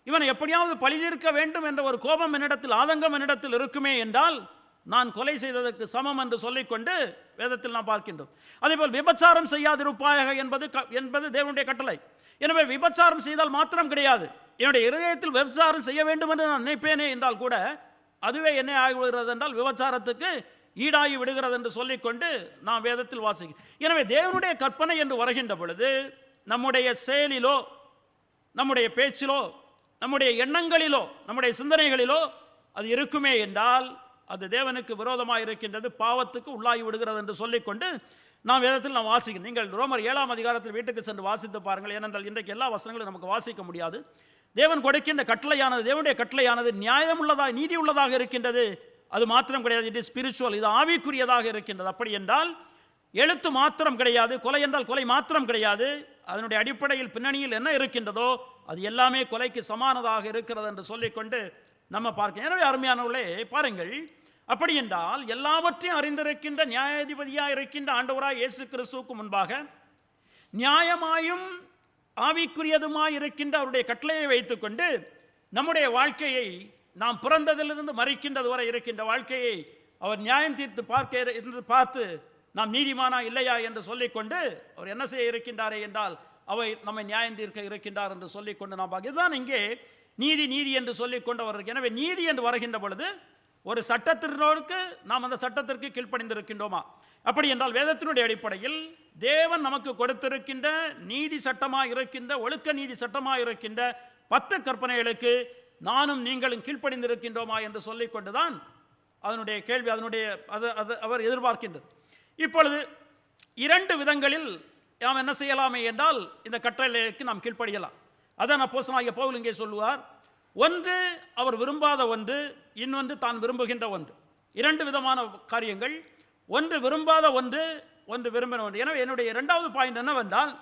இவனை எப்படியாவது பழிதீர்க்க வேண்டும் என்ற ஒரு கோபம் என்னிடத்தில், ஆதங்கம் என்னிடத்தில் இருக்குமே என்றால் நான் கொலை செய்ததற்கு சமம் என்று சொல்லிக்கொண்டு வேதத்தில் நாம் பார்க்கின்றோம். அதேபோல் விபச்சாரம் செய்யாதிருப்பாயாக என்பது தேவனுடைய கட்டளை. எனவே விபச்சாரம் செய்தால் மாத்திரம் கிடையாது, என்னுடைய இருதயத்தில் விபச்சாரம் செய்ய வேண்டும் என்று நான் நினைப்பேனே என்றால் கூட அதுவே என்ன ஆகிவிடுகிறது என்றால் விபச்சாரத்துக்கு ஈடாகி விடுகிறது என்று சொல்லிக்கொண்டு நாம் வேதத்தில் வாசிக்கிறோம். எனவே தேவனுடைய கற்பனை என்று வருகின்ற பொழுது நம்முடைய செயலிலோ, நம்முடைய பேச்சிலோ, நம்முடைய எண்ணங்களிலோ, நம்முடைய சிந்தனைகளிலோ அது இருக்குமே என்றால் அது தேவனுக்கு விரோதமாக இருக்கின்றது, பாவத்துக்கு உள்ளாகி விடுகிறது என்று சொல்லிக்கொண்டு நாம் வேதத்தில் நாம் வாசிக்கிறோம். நீங்கள் ரோமர் 7ஆம் அதிகாரத்தில் வீட்டுக்கு சென்று வாசித்து பாருங்கள். ஏனென்றால் இன்றைக்கு எல்லா வசனங்களும் நமக்கு வாசிக்க முடியாது. தேவன் கொடுக்கின்ற கட்டளையானது, தேவனுடைய கட்டளையானது நியாயம் உள்ளதாக, நீதி உள்ளதாக இருக்கின்றது. அது மாத்திரம் கிடையாது, இட் இஸ் ஸ்பிரிச்சுவல், இது ஆவிக்குரியதாக இருக்கின்றது. அப்படி என்றால் எழுத்து மாத்திரம் கிடையாது, கொலை என்றால் கொலை மாத்திரம் கிடையாது, அதனுடைய அடிப்படையில் பின்னணியில் என்ன இருக்கின்றதோ அது எல்லாமே கொலைக்கு சமானதாக இருக்கிறது என்று சொல்லிக்கொண்டு நம்ம பார்க்க. எனவே அருமையானவர்களே பாருங்கள், அப்படி என்றால் எல்லாவற்றையும் அறிந்திருக்கின்ற நியாயாதிபதியாக இருக்கின்ற ஆண்டவராய் இயேசு கிறிஸ்துவுக்கு முன்பாக நியாயமாயும் ஆவிக்குரியதுமாய் இருக்கின்ற அவருடைய கட்டளையை வைத்துக்கொண்டு நம்முடைய வாழ்க்கையை நாம் பிறந்ததிலிருந்து மறிக்கின்றது வரை இருக்கின்ற வாழ்க்கையை அவர் நியாயம் தீர்த்து பார்த்து நாம் நீதிமானா இல்லையா என்று சொல்லிக்கொண்டு அவர் என்ன செய்ய இருக்கின்றாரே என்றால் அவை நம்மை நியாயம் தீர்க்க இருக்கின்றார் என்று சொல்லிக்கொண்டு நாம் பார்க்க. இதுதான் இங்கே நீதி நீதி என்று சொல்லிக்கொண்டு அவர். எனவே நீதி என்று வருகின்ற பொழுது ஒரு சட்டத்தினோருக்கு நாம் அந்த சட்டத்திற்கு கீழ்ப்படிந்திருக்கின்றோமா? அப்படி என்றால் வேதத்தினுடைய அடிப்படையில் தேவன் நமக்கு கொடுத்திருக்கின்ற நீதி சட்டமாக இருக்கின்ற ஒழுக்க நீதி சட்டமாக இருக்கின்ற 10 கற்பனைகளுக்கு நானும் நீங்களும் கீழ்ப்படிந்திருக்கின்றோமா என்று சொல்லிக்கொண்டுதான் அதனுடைய கேள்வி, அதனுடைய அவர் எதிர்பார்க்கின்றது. இப்பொழுது 2 விதங்களில் நாம் என்ன செய்யலாமே என்றால் இந்த கட்டளைக்கு நாம் கீழ்ப்படியலாம். அதான் அப்போஸ்தலனாகிய பவுல் இங்கே சொல்லுவார், ஒன்று அவர் விரும்பாத ஒன்று, இன்னொன்று தான் விரும்புகின்ற ஒன்று. 2 விதமான காரியங்கள், ஒன்று விரும்பாத ஒன்று, ஒன்று விரும்பின ஒன்று. எனவே என்னுடைய 2வது பாயிண்ட் என்னவென்றால்,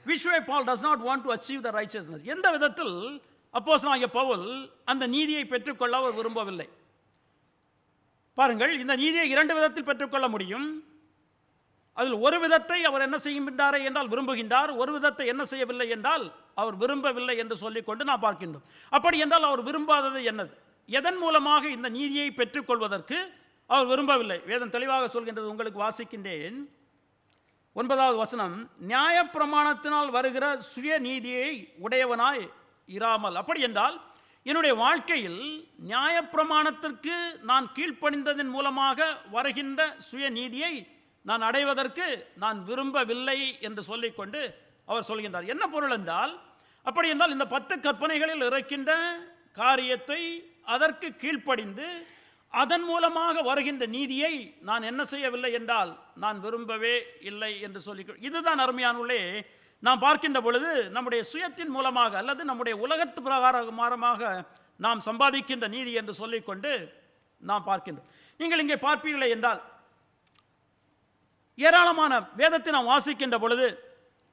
which way Paul does not want to achieve the righteousness. எந்த விதத்தில் அப்போஸ்தலனாகிய பவுல் அந்த நீதியை பெற்றுக்கொள்ள அவர் விரும்பவில்லை. பாருங்கள், இந்த நீதியை 2 விதத்தில் பெற்றுக்கொள்ள முடியும். அதில் ஒரு விதத்தை அவர் என்ன செய்கின்றாரே என்றால் விரும்புகின்றார், ஒரு விதத்தை என்ன செய்யவில்லை என்றால் அவர் விரும்பவில்லை என்று சொல்லிக்கொண்டு நாம் பார்க்கின்றோம். அப்படி என்றால் அவர் விரும்பாதது என்னது? எதன் மூலமாக இந்த நீதியை பெற்றுக்கொள்வதற்கு அவர் விரும்பவில்லை? வேதம் தெளிவாக சொல்கின்றது, உங்களுக்கு வாசிக்கின்றேன். 9வது வசனம், நியாயப்பிரமாணத்தினால் வருகிற சுய நீதியை உடையவனாய் இராமல். அப்படி என்றால் என்னுடைய வாழ்க்கையில் நியாயப்பிரமாணத்திற்கு நான் கீழ்ப்படிந்ததன் மூலமாக வருகின்ற சுய நீதியை நான் அடைவதற்கு நான் விரும்பவில்லை என்று சொல்லிக்கொண்டு அவர் சொல்கின்றார். என்ன பொருள் என்றால், அப்படி என்றால் இந்த 10 கற்பனைகளில் இருக்கின்ற காரியத்தை அதற்கு கீழ்ப்படிந்து அதன் மூலமாக வருகின்ற நீதியை நான் என்ன செய்யவில்லை என்றால் நான் விரும்பவே இல்லை என்று சொல்லி, இதுதான் அருமையானவர்களே நாம் பார்க்கின்ற பொழுது நம்முடைய சுயத்தின் மூலமாக அல்லது நம்முடைய உலகத்து பிரகாரமாக நாம் சம்பாதிக்கின்ற நீதி என்று சொல்லிக்கொண்டு நாம் பார்க்கின்றோம். நீங்கள் இங்கே பார்ப்பீர்களே என்றால் ஏராளமான வேதத்தை நாம் வாசிக்கின்ற பொழுது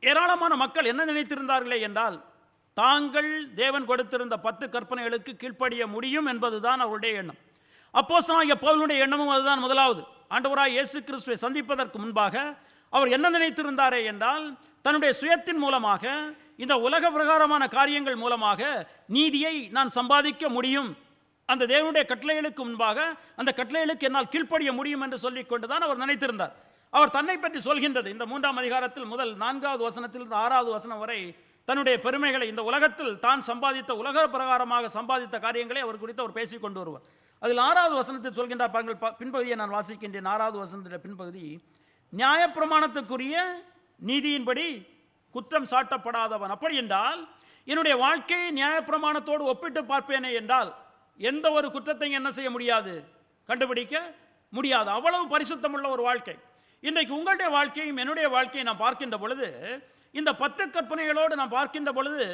ஏராளமான மக்கள் என்ன நினைத்திருந்தார்களே என்றால் தாங்கள் தேவன் கொடுத்திருந்த 10 கற்பனைகளுக்கு கீழ்ப்படிய முடியும் என்பதுதான் அவருடைய எண்ணம். அப்போஸ்தலனாகிய பவுலுடைய எண்ணமும் அதுதான். முதலாவது ஆண்டவராய் இயேசு கிறிஸ்துவை சந்திப்பதற்கு முன்பாக அவர் என்ன நினைத்திருந்தாரே என்றால் தன்னுடைய சுயத்தின் மூலமாக இந்த உலக பிரகாரமான காரியங்கள் மூலமாக நீதியை நான் சம்பாதிக்க முடியும், அந்த தேவனுடைய கட்டளைகளுக்கு முன்பாக அந்த கட்டளைகளுக்கு என்னால் கீழ்ப்படிய முடியும் என்று சொல்லிக்கொண்டு தான் அவர் நினைத்திருந்தார். அவர் தன்னை பற்றி சொல்கின்றது இந்த 3ஆம் அதிகாரத்தில் முதல் 4வது வசனத்திலிருந்து 6வது வசனம் வரை தன்னுடைய பெருமைகளை இந்த உலகத்தில் தான் சம்பாதித்த உலக பிரகாரமாக சம்பாதித்த காரியங்களை அவர் குறித்து அவர் பேசிக் கொண்டு வருவார். அதில் 6வது வசனத்தில் சொல்கின்றார் பாருங்கள், பின்பகுதியை நான் வாசிக்கின்றேன். 6வது வசனத்தின் பின்பகுதி, நியாயப்பிரமாணத்துக்குரிய நீதியின்படி குற்றம் சாட்டப்படாதவன். அப்படி என்றால் என்னுடைய வாழ்க்கையை நியாயப்பிரமாணத்தோடு ஒப்பிட்டு பார்ப்பேனே என்றால் எந்த ஒரு குற்றத்தையும் என்ன செய்ய முடியாது, கண்டுபிடிக்க முடியாது. அவ்வளவு பரிசுத்தமுள்ள ஒரு வாழ்க்கை. இன்றைக்கு உங்களுடைய வாழ்க்கையும் என்னுடைய வாழ்க்கையை நாம் பார்க்கின்ற பொழுது இந்த 10 கற்பனைகளோடு நாம் பார்க்கின்ற பொழுது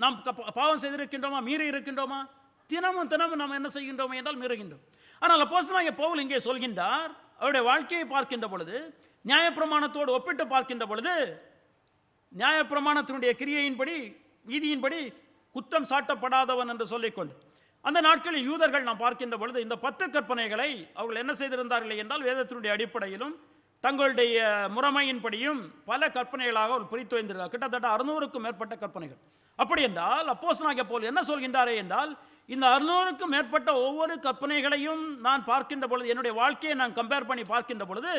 நாம் பாவம் செய்திருக்கின்றோமா, மீறி இருக்கின்றோமா? தினமும் தினமும் நாம் என்ன செய்கின்றோம் என்றால் மீறுகின்றோம். ஆனால் அப்போஸ்தலனாகிய பவுல் இங்கே சொல்கின்றார், அவருடைய வாழ்க்கையை பார்க்கின்ற பொழுது நியாயப்பிரமாணத்தோடு ஒப்பிட்டு பார்க்கின்ற பொழுது நியாயப்பிரமாணத்தினுடைய கிரியையின்படி நீதியின்படி குற்றம் சாட்டப்படாதவன் என்று சொல்லிக்கொண்டு அந்த நாட்களில் யூதர்கள் நாம் பார்க்கின்ற பொழுது இந்த 10 கற்பனைகளை அவர்கள் என்ன செய்திருந்தார்கள் என்றால் வேதத்தினுடைய அடிப்படையிலும் தங்களுடைய முறைமையின்படியும் பல கற்பனைகளாக அவர் பிரித்து வைத்திருக்கிறார். கிட்டத்தட்ட 600க்கும் மேற்பட்ட கற்பனைகள். அப்படி என்றால் அப்போஸ்தலனாகிய பவுல் என்ன சொல்கின்றாரே என்றால் இந்த 600க்கும் மேற்பட்ட ஒவ்வொரு கற்பனைகளையும் நான் பார்க்கின்ற பொழுது என்னுடைய வாழ்க்கையை நான் கம்பேர் பண்ணி பார்க்கின்ற பொழுது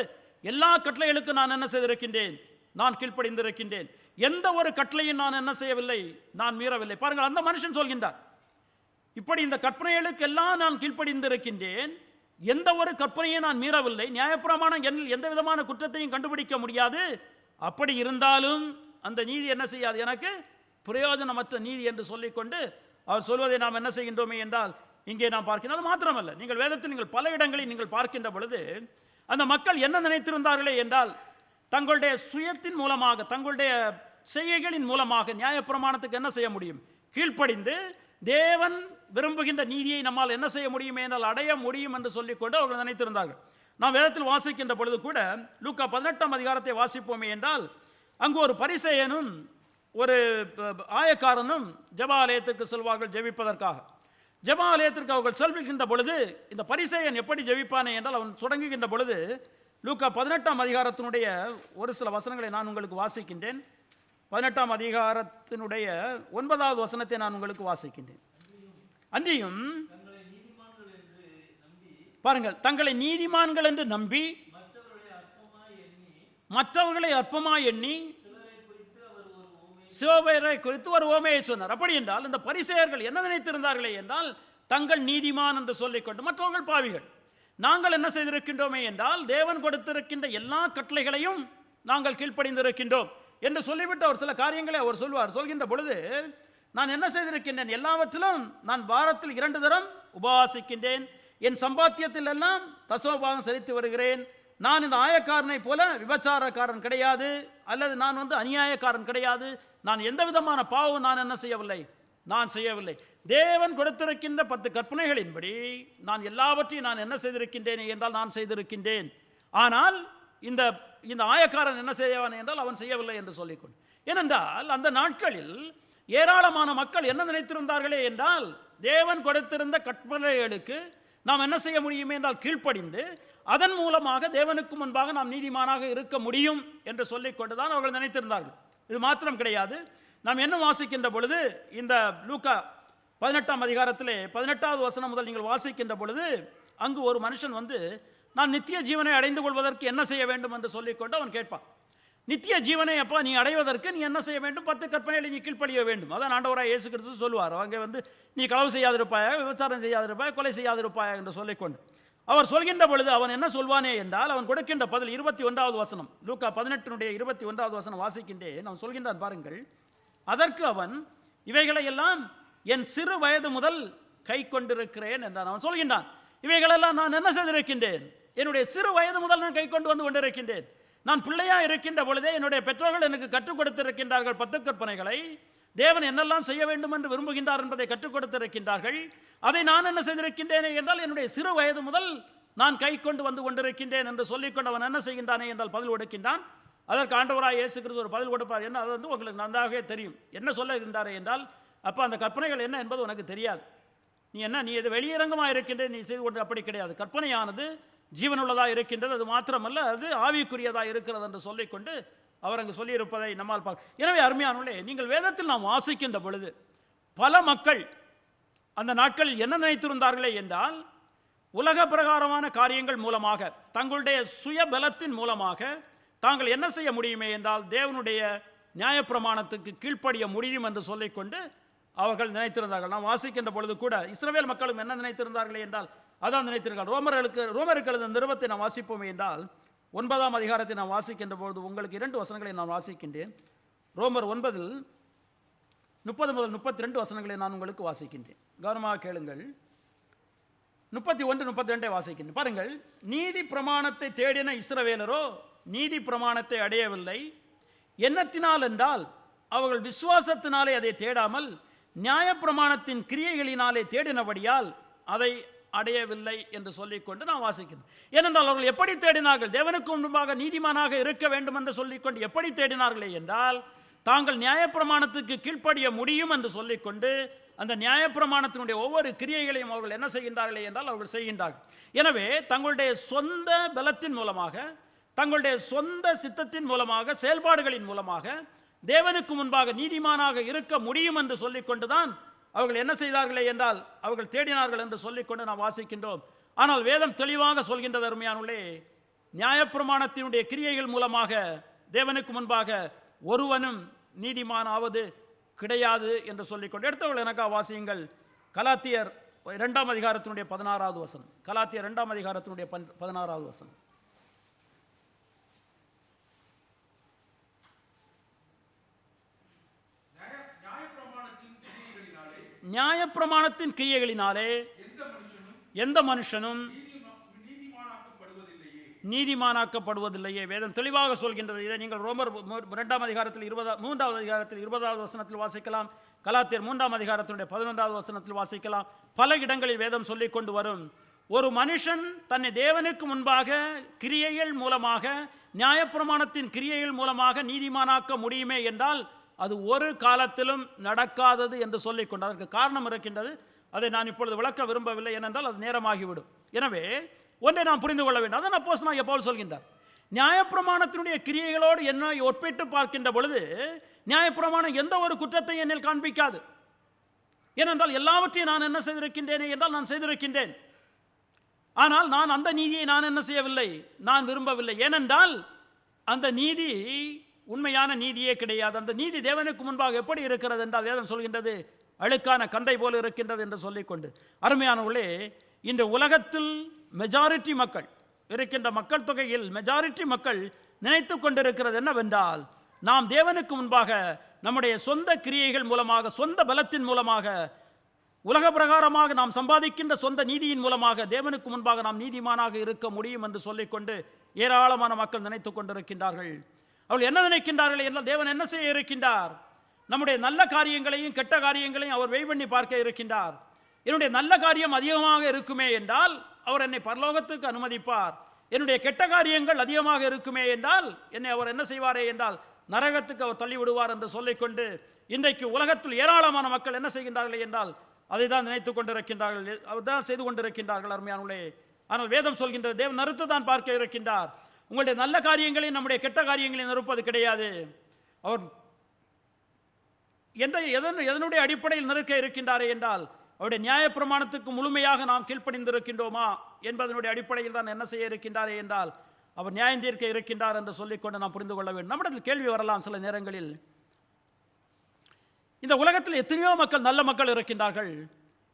எல்லா கட்டளைகளுக்கும் நான் என்ன செய்திருக்கின்றேன், நான் கீழ்ப்படிந்திருக்கின்றேன். எந்த ஒரு கட்டளையும் நான் என்ன செய்யவில்லை, நான் மீறவில்லை. பாருங்கள், அந்த மனுஷன் சொல்கின்றார், இப்படி இந்த கற்பனைகளுக்கு எல்லாம் நான் கீழ்ப்படிந்திருக்கின்றேன், எந்த ஒரு கற்பனையும் நான் மீறவில்லை, நியாயப்பிரமாணம் எந்த விதமான குற்றத்தையும் கண்டுபிடிக்க முடியாது. அப்படி இருந்தாலும் அந்த நீதி என்ன செய்யாது, எனக்கு பிரயோஜனமற்ற நீதி என்று சொல்லிக்கொண்டு அவர் சொல்வதை நாம் என்ன செய்கின்றோமே என்றால் இங்கே நாம் பார்க்கிறோம். அது மாத்திரமல்ல, நீங்கள் வேதத்தில் நீங்கள் பல இடங்களில் நீங்கள் பார்க்கின்ற பொழுது அந்த மக்கள் என்ன நினைத்திருந்தார்களே என்றால் தங்களுடைய சுயத்தின் மூலமாக தங்களுடைய செய்கைகளின் மூலமாக நியாயப்பிரமாணத்துக்கு என்ன செய்ய முடியும், கீழ்ப்படிந்து தேவன் விரும்புகின்ற நீதியை நம்மால் என்ன செய்ய முடியுமே என்றால் அடைய முடியும் என்று சொல்லிக்கொண்டு அவர்கள் நினைத்திருந்தார்கள். நாம் வேதத்தில் வாசிக்கின்ற பொழுது கூட லூக்கா 18ஆம் அதிகாரத்தை வாசிப்போமே என்றால் அங்கு ஒரு பரிசேயனும் ஒரு ஆயக்காரனும் ஜெப ஆலயத்திற்கு செல்வார்கள் ஜெபிப்பதற்காக. ஜெப ஆலயத்திற்கு அவர்கள் செல்கின்ற பொழுது இந்த பரிசேயன் எப்படி ஜெபிப்பானே என்றால் அவன் தொடங்குகின்ற பொழுது லூக்கா 18ஆம் அதிகாரத்தினுடைய ஒரு சில வசனங்களை நான் உங்களுக்கு வாசிக்கின்றேன். 18ஆம் அதிகாரத்தினுடைய 9வது வசனத்தை நான் உங்களுக்கு வாசிக்கின்றேன். அன்றியும் பாருங்கள், தங்களை நீதிமான்கள் என்று நம்பி மற்றவர்களை அற்பமாய் எண்ணி சிவபெயரை குறித்து ஒரு ஓமையை சொன்னார். அப்படி என்றால் இந்த பரிசேயர்கள் என்ன நினைத்திருந்தார்களே என்றால் தங்கள் நீதிமான் என்று சொல்லிக்கொண்டு மற்றவர்கள் பாவிகள். நாங்கள் என்ன செய்திருக்கின்றோமே என்றால் தேவன் கொடுத்திருக்கின்ற எல்லா கட்டளைகளையும் நாங்கள் கீழ்ப்படிந்திருக்கின்றோம் என்று சொல்லிவிட்டு அவர் சில காரியங்களை அவர் சொல்கின்ற பொழுது, நான் என்ன செய்திருக்கின்றேன், எல்லாவற்றிலும் நான் வாரத்தில் 2 தரம் உபவாசிக்கின்றேன், என் சம்பாத்தியத்தில் எல்லாம் தசமபாகம் செலுத்தி வருகிறேன், நான் இந்த ஆயக்காரனை போல விபச்சாரக்காரன் கிடையாது, அல்லது நான் அநியாயக்காரன் கிடையாது, நான் எந்த விதமான பாவம் நான் என்ன செய்யவில்லை, நான் செய்யவில்லை. தேவன் கொடுத்திருக்கின்ற 10 கற்பனைகளின்படி நான் எல்லாவற்றையும் நான் என்ன செய்திருக்கின்றேன் என்றால் நான் செய்திருக்கின்றேன். ஆனால் இந்த இந்த ஆயக்காரன் என்ன செய்வான் என்றால் அவன் செய்யவில்லை என்று சொல்லிக்கொண்டு, ஏனென்றால் அந்த நாட்களில் ஏராளமான மக்கள் என்ன நினைத்திருந்தார்களே என்றால் தேவன் கொடுத்திருந்த கற்பனைகளுக்கு நாம் என்ன செய்ய முடியும் என்றால் கீழ்ப்படிந்து அதன் மூலமாக தேவனுக்கு முன்பாக நாம் நீதிமானாக இருக்க முடியும் என்று சொல்லிக்கொண்டுதான் அவர்கள் நினைத்திருந்தார்கள். இது மாத்திரம் கிடையாது. நாம் என்ன வாசிக்கின்ற பொழுது இந்த லூக்கா 18ஆம் அதிகாரத்திலே 18வது வசனம் முதல் நீங்கள் வாசிக்கின்ற பொழுது அங்கு ஒரு மனுஷன் நான் நித்திய ஜீவனை அடைந்து கொள்வதற்கு என்ன செய்ய வேண்டும் என்று சொல்லிக்கொண்டு அவன் கேட்பான். நித்திய ஜீவனை அப்பா நீ அடைவதற்கு நீ என்ன செய்ய வேண்டும், 10 கற்பனைகளை நீ கீழ்ப்படிய வேண்டும். அதான் ஆண்டவராக இயேசு கிறிஸ்து சொல்லுவார். அவங்க நீ களவு செய்யாதிருப்பாயா, விபச்சாரம் செய்யாதிருப்பாயா, கொலை செய்யாதிருப்பாயா என்று சொல்லிக்கொண்டு அவர் சொல்கின்ற பொழுது அவன் என்ன சொல்வானே என்றால் அவன் கொடுக்கின்ற பதில் 21வது வசனம், லூக்கா 18னுடைய 21வது வசனம் வாசிக்கின்றேன். அவன் சொல்கின்றான் பாருங்கள், அதற்கு அவன் இவைகளை எல்லாம் என் சிறு வயது முதல் கை கொண்டிருக்கிறேன் என்றான். அவன் சொல்கின்றான், இவைகளெல்லாம் நான் என்ன செய்திருக்கின்றேன், என்னுடைய சிறு வயது முதல் நான் கை கொண்டு கொண்டிருக்கின்றேன். நான் பிள்ளையா இருக்கின்ற பொழுதே என்னுடைய பெற்றோர்கள் எனக்கு கற்றுக் கொடுத்திருக்கின்றார்கள் 10 கற்பனைகளை. தேவன் என்னெல்லாம் செய்ய வேண்டும் என்று விரும்புகின்றார் என்பதை கற்றுக் கொடுத்திருக்கின்றார்கள். அதை நான் என்ன செய்திருக்கின்றேனே என்றால் என்னுடைய சிறு வயது முதல் நான் கை கொண்டு கொண்டிருக்கின்றேன் என்று சொல்லிக்கொண்டு அவன் என்ன செய்கின்றானே என்றால் பதில் கொடுக்கின்றான். அதற்கு ஆண்டவராக இயேசு கிறிஸ்து ஒரு பதில் கொடுப்பார். என்ன, அது உங்களுக்கு நன்றாகவே தெரியும். என்ன சொல்லுகின்றாரே என்றால், அப்போ அந்த கற்பனைகள் என்ன என்பது உனக்கு தெரியாது. நீ இது வெளியரங்கமாக இருக்கின்ற நீ செய்து கொண்டு அப்படி கிடையாது. கற்பனையானது ஜீவனுள்ளதாக இருக்கின்றது, அது மாத்திரமல்ல அது ஆவிக்குரியதாக இருக்கிறது என்று சொல்லிக்கொண்டு அவர் அங்கு சொல்லியிருப்பதை நம்மால் பார்க்க. எனவே அருமையானவர்களே, நீங்கள் வேதத்தில் நாம் வாசிக்கின்ற பொழுது பல மக்கள் அந்த நாட்களில் என்ன நினைத்திருந்தார்களே என்றால் உலக பிரகாரமான காரியங்கள் மூலமாக தங்களுடைய சுய பலத்தின் மூலமாக தாங்கள் என்ன செய்ய முடியுமே என்றால் தேவனுடைய நியாயப்பிரமாணத்துக்கு கீழ்ப்படிய முடியும் என்று சொல்லிக்கொண்டு அவர்கள் நினைத்திருந்தார்கள். நாம் வாசிக்கின்ற பொழுது கூட இஸ்ரவேல் மக்களும் என்ன நினைத்திருந்தார்களே என்றால் அதான் நினைத்திருக்கிறார்கள். ரோமருக்கு எழுதிய நிருபத்தை நாம் வாசிப்போமே என்றால் 9ஆம் அதிகாரத்தை நாம் வாசிக்கின்ற பொழுது உங்களுக்கு 2 வசனங்களை நான் வாசிக்கின்றேன். ரோமர் 9 30 முதல் 32 வசனங்களை நான் உங்களுக்கு வாசிக்கின்றேன். கவனமாக கேளுங்கள். 31 32 வாசிக்கின்றேன். பாருங்கள், நீதி பிரமாணத்தை தேடின இஸ்ரவேலரோ நீதி பிரமாணத்தை அடையவில்லை. என்னத்தினால் என்றால் அவர்கள் விசுவாசத்தினாலே அதை தேடாமல் நியாயப்பிரமாணத்தின் கிரியைகளினாலே தேடினபடியால் அதை அடையவில்லை என்று சொல்லிக்கொண்டு நான் வாசிக்கிறேன். ஏனென்றால் அவர்கள் எப்படி தேடினார்கள், தேவனுக்கு முன்பாக நீதிமானாக இருக்க வேண்டும் என்று சொல்லிக்கொண்டு எப்படி தேடினார்களே என்றால் தாங்கள் நியாயப்பிரமாணத்துக்கு கீழ்ப்படிய முடியும் என்று சொல்லிக்கொண்டு அந்த நியாயப்பிரமாணத்தினுடைய ஒவ்வொரு கிரியைகளையும் அவர்கள் என்ன செய்கின்றார்களே என்றால் அவர்கள் செய்கின்றார்கள். எனவே தங்களுடைய சொந்த பலத்தின் மூலமாக தங்களுடைய சொந்த சித்தத்தின் மூலமாக செயல்பாடுகளின் மூலமாக தேவனுக்கு முன்பாக நீதிமானாக இருக்க முடியும் என்று சொல்லிக்கொண்டுதான் அவர்கள் என்ன செய்தார்களே என்றால் அவர்கள் தேடினார்கள் என்று சொல்லிக்கொண்டு நாம் வாசிக்கின்றோம். ஆனால் வேதம் தெளிவாக சொல்கின்றது அருமையானவர்களே, நியாயப்பிரமாணத்தினுடைய கிரியைகள் மூலமாக தேவனுக்கு முன்பாக ஒருவனும் நீதிமானாவது கிடையாது என்று சொல்லிக்கொண்டு எடுத்தவர்கள் எனக்கா வாசியுங்கள். கலாத்தியர் 2ஆம் அதிகாரத்தினுடைய 16வது வசனம். கலாத்தியர் 2ஆம் அதிகாரத்தினுடைய 16வது வசனம். நியாயப்பிரமாணத்தின் கிரியைகளினாலே எந்த மனுஷனும் நீதிமானாக்கப்படுவதில்லையே. வேதம் தெளிவாக சொல்கின்றது. இதை நீங்கள் ரோமர் 2ஆம் அதிகாரத்தில் 3ஆவது அதிகாரத்தில் 20வது வசனத்தில் வாசிக்கலாம். கலாத்தியர் 3ஆம் அதிகாரத்தினுடைய 11வது வசனத்தில் வாசிக்கலாம். பல இடங்களில் வேதம் சொல்லிக் கொண்டு வரும். ஒரு மனுஷன் தன்னை தேவனுக்கு முன்பாக கிரியைகள் மூலமாக, நியாயப்பிரமாணத்தின் கிரியைகள் மூலமாக நீதிமானாக்க முடியுமே என்றால் அது ஒரு காலத்திலும் நடக்காதது என்று சொல்லிக்கொண்டு அதற்கு காரணம் இருக்கின்றது. அதை நான் இப்பொழுது விளக்க விரும்பவில்லை, ஏனென்றால் அது நேரமாகிவிடும். எனவே ஒன்றை நாம் புரிந்து கொள்ள வேண்டும். அதை அப்போஸ்தலனாகிய பவுல் சொல்கின்றார். நியாயப்பிரமாணத்தினுடைய கிரியைகளோடு என்னை ஒப்பிட்டு பார்க்கின்ற பொழுது நியாயப்பிரமாணம் எந்த ஒரு குற்றத்தையும் என்னில் காண்பிக்காது. ஏனென்றால் எல்லாவற்றையும் நான் என்ன செய்திருக்கின்றேனே என்றால் நான் செய்திருக்கின்றேன். ஆனால் நான் அந்த நீதியை நான் என்ன செய்யவில்லை, நான் விரும்பவில்லை. ஏனென்றால் அந்த நீதி உண்மையான நீதியே கிடையாது. அந்த நீதி தேவனுக்கு முன்பாக எப்படி இருக்கிறது என்றால் வேதம் சொல்கின்றது, அழுக்கான கந்தை போல இருக்கின்றது என்று சொல்லிக்கொண்டு, அருமையானவர்களே, இந்த உலகத்தில் மெஜாரிட்டி மக்கள் இருக்கின்ற மக்கள் தொகையில் மெஜாரிட்டி மக்கள் நினைத்து கொண்டிருக்கிறது என்னவென்றால், நாம் தேவனுக்கு முன்பாக நம்முடைய சொந்த கிரியைகள் மூலமாக, சொந்த பலத்தின் மூலமாக, உலக பிரகாரமாக நாம் சம்பாதிக்கின்ற சொந்த நீதியின் மூலமாக தேவனுக்கு முன்பாக நாம் நீதிமானாக இருக்க முடியும் என்று சொல்லிக்கொண்டு ஏராளமான மக்கள் நினைத்து கொண்டிருக்கின்றார்கள். அவர்கள் என்ன நினைக்கின்றார்கள் என்றால், தேவன் என்ன செய்ய இருக்கின்றார், நம்முடைய நல்ல காரியங்களையும் கெட்ட காரியங்களையும் அவர் வெய் பண்ணி பார்க்க இருக்கின்றார். என்னுடைய நல்ல காரியம் அதிகமாக இருக்குமே என்றால் அவர் என்னை பரலோகத்துக்கு அனுமதிப்பார். என்னுடைய கெட்ட காரியங்கள் அதிகமாக இருக்குமே என்றால் என்னை அவர் என்ன செய்வாரே என்றால் நரகத்துக்கு அவர் தள்ளிவிடுவார் என்று சொல்லிக்கொண்டு இன்றைக்கு உலகத்தில் ஏராளமான மக்கள் என்ன செய்கின்றார்கள் என்றால் அதை தான் நினைத்து கொண்டிருக்கின்றார்கள், அதுதான் செய்து கொண்டிருக்கின்றார்கள். அருமையானவர்களே, ஆனால் வேதம் சொல்கின்றது, தேவன் நறுத்து தான் பார்க்க இருக்கின்றார். உங்களுடைய நல்ல காரியங்களையும் நம்முடைய கெட்ட காரியங்களையும் நிறுப்பது கிடையாது. அவர் எதனுடைய அடிப்படையில் நிறுக்க இருக்கின்றாரே என்றால் அவருடைய நியாயப்பிரமாணத்துக்கு முழுமையாக நாம் கீழ்ப்படிந்திருக்கின்றோமா என்பதனுடைய அடிப்படையில் தான் என்ன செய்ய இருக்கின்றாரே என்றால் அவர் நியாயம் தீர்க்க இருக்கின்றார் என்று சொல்லிக்கொண்டு நாம் புரிந்து கொள்ள வேண்டும். நம்மிடத்தில் கேள்வி வரலாம் சில நேரங்களில், இந்த உலகத்தில் எத்தனையோ மக்கள், நல்ல மக்கள் இருக்கின்றார்கள்.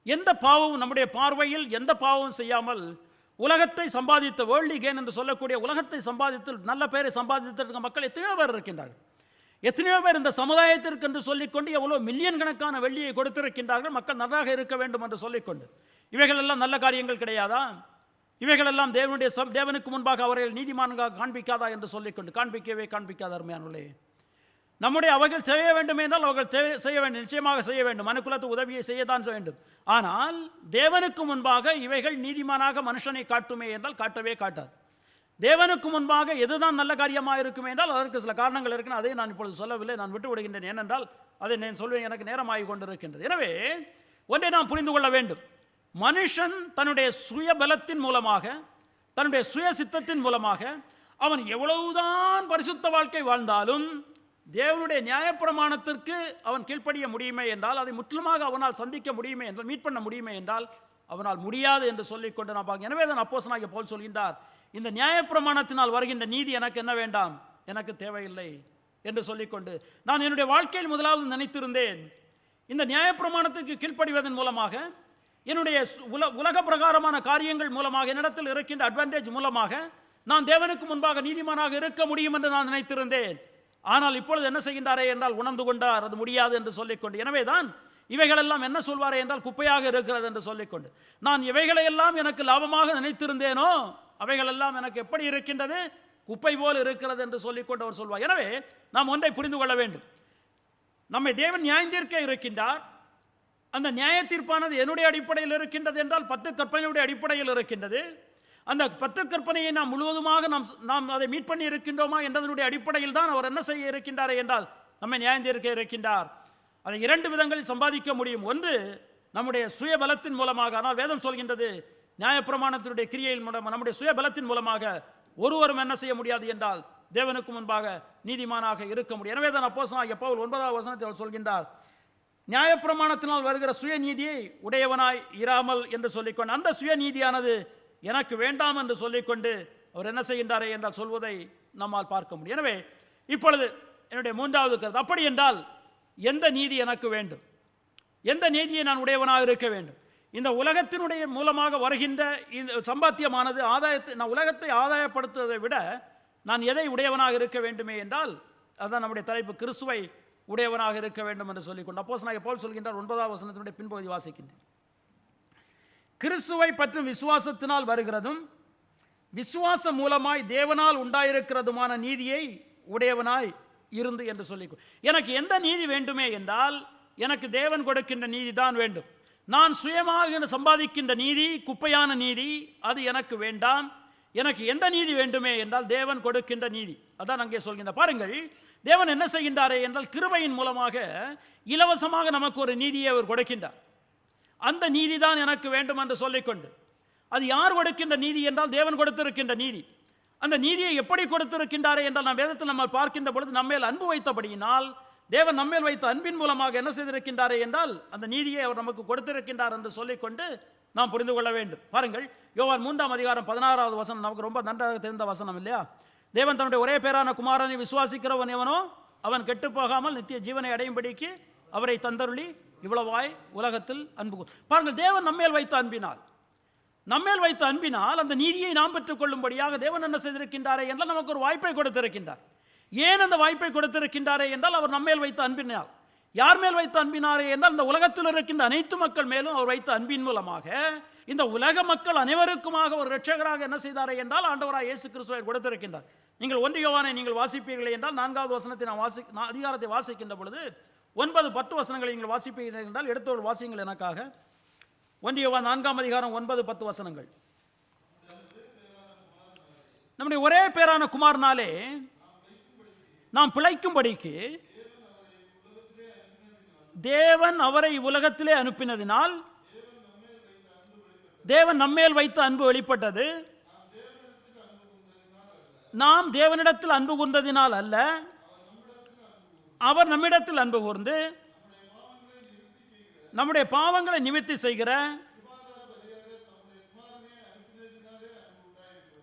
எந்த பாவமும் நம்முடைய பார்வையில் எந்த பாவமும் செய்யாமல் உலகத்தை சம்பாதித்த வேர்ல்டி கெயின் என்று சொல்லக்கூடிய உலகத்தை சம்பாதித்து நல்ல பெயரை சம்பாதித்திருக்க மக்கள் எத்தனையோ பேர் இருக்கின்றார்கள். எத்தனையோ பேர் இந்த சமுதாயத்திற்கு என்று சொல்லிக்கொண்டு எவ்வளோ மில்லியன் கணக்கான வெள்ளியை கொடுத்திருக்கின்றார்கள் மக்கள் நன்றாக இருக்க வேண்டும் என்று சொல்லிக்கொண்டு. இவைகளெல்லாம் நல்ல காரியங்கள் கிடையாதா? இவைகளெல்லாம் தேவனுக்கு முன்பாக அவர்கள் நீதிமான்களாக காண்பிக்காதா என்று சொல்லிக்கொண்டு காண்பிக்காத அருமையானவர்களே, நம்முடைய அவர்கள் செய்ய வேண்டும் என்றால் அவர்கள் செய்ய வேண்டும், நிச்சயமாக செய்ய வேண்டும், மனுக்குலத்து உதவியை செய்யத்தான் வேண்டும். ஆனால் தேவனுக்கு முன்பாக இவைகள் நீதிமானாக மனுஷனை காட்டுமே என்றால் காட்டவே காட்டாது. தேவனுக்கு முன்பாக எதுதான் நல்ல காரியமாக இருக்குமே என்றால் அதற்கு சில காரணங்கள் இருக்குன்னு அதை நான் இப்பொழுது சொல்லவில்லை, நான் விட்டு விடுகின்றேன். ஏனென்றால் அதை நான் சொல்வேன், எனக்கு நேரமாகி கொண்டிருக்கின்றது. எனவே ஒன்றை நாம் புரிந்து கொள்ள வேண்டும். மனுஷன் தன்னுடைய சுய பலத்தின் மூலமாக, தன்னுடைய சுய சித்தத்தின் மூலமாக அவன் எவ்வளவுதான் பரிசுத்த வாழ்க்கை வாழ்ந்தாலும் தேவனுடைய நியாயப்பிரமாணத்திற்கு அவன் கீழ்ப்படிய முடியுமே என்றால், அதை முற்றிலுமாக அவனால் சந்திக்க முடியுமே என்றால், மீட் பண்ண முடியுமே என்றால் அவனால் முடியாது என்று சொல்லிக்கொண்டு நான் பார்க்க. எனவே தான் அப்போஸ்தலனாகிய பவுல் சொல்கின்றார், இந்த நியாயப்பிரமாணத்தினால் வருகின்ற நீதி எனக்கு என்ன வேண்டாம், எனக்கு தேவையில்லை என்று சொல்லிக்கொண்டு, நான் என்னுடைய வாழ்க்கையில் முதலாவது நினைத்திருந்தேன், இந்த நியாயப்பிரமாணத்துக்கு கீழ்ப்படிவதன் மூலமாக என்னுடைய உலக பிரகாரமான காரியங்கள் மூலமாக என்னிடத்தில் இருக்கின்ற அட்வான்டேஜ் மூலமாக நான் தேவனுக்கு முன்பாக நீதிமானாக இருக்க முடியும் என்று நான் நினைத்திருந்தேன். ஆனால் இப்பொழுது என்ன செய்கின்றாரே என்றால் உணர்ந்து கொண்டார் அது முடியாது என்று சொல்லிக்கொண்டு. எனவே தான் இவைகளெல்லாம் என்ன சொல்வாரே என்றால் குப்பையாக இருக்கிறது என்று சொல்லிக்கொண்டு, நான் இவைகளையெல்லாம் எனக்கு லாபமாக நினைத்திருந்தேனோ அவைகளெல்லாம் எனக்கு எப்படி இருக்கின்றது, குப்பை போல் இருக்கிறது என்று சொல்லிக்கொண்டு அவர் சொல்வார். எனவே நாம் ஒன்றை புரிந்து கொள்ள வேண்டும், நம்மை தேவன் நியாயம் தீர்க்க இருக்கின்றார். அந்த நியாய தீர்ப்பானது என்னுடைய அடிப்படையில் இருக்கின்றது என்றால் 10 கற்பனையுடைய அடிப்படையில் இருக்கின்றது. அந்த 10 கற்பனையை நாம் முழுவதுமாக நாம் அதை மீட் பண்ணி இருக்கின்றோமா என்றதனுடைய அடிப்படையில் தான் அவர் என்ன செய்ய இருக்கின்றாரே என்றால் நம்மை நியாயம் தீர்க்க இருக்கின்றார். அதை 2 விதங்களில் சம்பாதிக்க முடியும். ஒன்று நம்முடைய சுய பலத்தின் மூலமாக, ஆனால் வேதம் சொல்கின்றது நியாயப்பிரமாணத்தினுடைய கிரியையின் மூலமாக நம்முடைய சுய பலத்தின் மூலமாக ஒருவரும் என்ன செய்ய முடியாது என்றால் தேவனுக்கு முன்பாக நீதிமானாக இருக்க முடியும். எனவே தான் அப்போஸ்தலனாகிய பவுல் 9வது வசனத்தில் சொல்கின்றார், நியாயப்பிரமாணத்தினால் வருகிற சுயநீதியை உடையவனாய் இராமல் என்று சொல்லிக்கொண்டு, அந்த சுயநீதியானது எனக்கு வேண்டாம் என்று சொல்லிக்கொண்டு அவர் என்ன செய்கின்றாரே என்றால் சொல்வதை நம்மால் பார்க்க முடியும். எனவே இப்பொழுது என்னுடைய 3வது கருத்து, அப்படி என்றால் எந்த நீதி எனக்கு வேண்டும், எந்த நீதியை நான் உடையவனாக இருக்க வேண்டும்? இந்த உலகத்தினுடைய மூலமாக வருகின்ற இந்த சம்பாத்தியமானது நான் உலகத்தை ஆதாயப்படுத்துவதை விட நான் எதை உடையவனாக இருக்க வேண்டுமே என்றால் அதுதான் நம்முடைய தலைப்பு, கிறிஸ்துவை உடையவனாக இருக்க வேண்டும் என்று சொல்லிக்கொண்டு அப்போஸ்தலனாகிய பவுல் சொல்கின்றார். 9வது வசனத்தினுடைய பின்பகுதி வாசிக்கின்றேன். கிறிஸ்துவை பற்றும் விசுவாசத்தினால் வருகிறதும் விசுவாசம் மூலமாய் தேவனால் உண்டாயிருக்கிறதுமான நீதியை உடையவனாய் இருந்து என்று சொல்லி, எனக்கு எந்த நீதி வேண்டுமே என்றால் எனக்கு தேவன் கொடுக்கின்ற நீதி தான் வேண்டும். நான் சுயமாக சம்பாதிக்கின்ற நீதி குப்பையான நீதி, அது எனக்கு வேண்டாம். எனக்கு எந்த நீதி வேண்டுமே என்றால் தேவன் கொடுக்கின்ற நீதி, அதான் அங்கே சொல்கின்ற. பாருங்கள், தேவன் என்ன செய்கின்றாரே என்றால் கிருபையின் மூலமாக இலவசமாக நமக்கு ஒரு நீதியை அவர் கொடுக்கின்றார். அந்த நீதி தான் எனக்கு வேண்டும் என்று சொல்லிக்கொண்டு, அது யார் கொடுக்கின்ற நீதி என்றால் தேவன் கொடுத்திருக்கின்ற நீதி. அந்த நீதியை எப்படி கொடுத்திருக்கின்றாரே என்றால் நாம் வேதத்தில் நம்ம பார்க்கின்ற பொழுது நம்மேல் அன்பு வைத்தபடியினால் தேவன் நம்மேல் வைத்த அன்பின் மூலமாக என்ன செய்திருக்கின்றாரே என்றால் அந்த நீதியை அவர் நமக்கு கொடுத்திருக்கின்றார் என்று சொல்லிக்கொண்டு நாம் புரிந்து கொள்ள வேண்டும். பாருங்கள், யோவான் 3ஆம் அதிகாரம் 16வது வசனம் நமக்கு ரொம்ப நன்றாக தெரிந்த வசனம் இல்லையா? தேவன் தன்னுடைய ஒரே பேரான குமாரனை விசுவாசிக்கிறவன் எவனோ அவன் கெட்டு போகாமல் நித்திய ஜீவனை அடையும்படிக்கு அவரை தந்தருளி இவ்வளவாய் உலகத்தில் அன்பு. பாருங்கள், தேவன் நம்மேல் வைத்த அன்பினால் அந்த நீதியை நாம் பெற்றுக்கொள்ளும்படியாக தேவன் என்ன செய்திருக்கின்றாரே என்றால் நமக்கு ஒரு வாய்ப்பை கொடுத்திருக்கின்றார். ஏன் அந்த வாய்ப்பை கொடுத்திருக்கின்றாரே என்றால் அவர் நம்மேல் வைத்த அன்பினால். யார் மேல் வைத்த அன்பினாரே என்றால் இந்த உலகத்தில் இருக்கின்ற அனைத்து மக்கள் மேலும் அவர் வைத்த அன்பின் மூலமாக இந்த உலக மக்கள் அனைவருக்குமாக ஒரு இரட்சகராக என்ன செய்தாரே என்றால் ஆண்டவராக இயேசு கிறிஸ்துவை கொடுத்திருக்கின்றார். நீங்கள் 1 யோவானை நீங்கள் வாசிப்பீர்கள் என்றால் 4வது வசனத்தை நான் அதிகாரத்தை வாசிக்கின்ற பொழுது 9-10 வசனங்களை நீங்கள் வாசிப்பீர்கள் என்றால் எடுத்தோடு வாசிங்கள் எனக்காக. 1 யோவான் 4ஆம் அதிகாரம் 9-10 வசனங்கள். நம்முடைய ஒரே பேரான குமாரனாலே நாம் பிழைக்கும்படிக்கு தேவன் அவரை உலகத்திலே அனுப்பினதினால் தேவன் நம்மேல் வைத்த அன்பு வெளிப்பட்டது. நாம் தேவனிடத்தில் அன்பு கூர்ந்ததினால் அல்ல, அவர் நம்மிடத்தில் அன்பு கூர்ந்து நம்முடைய பாவங்களை நிவர்த்தி செய்கிற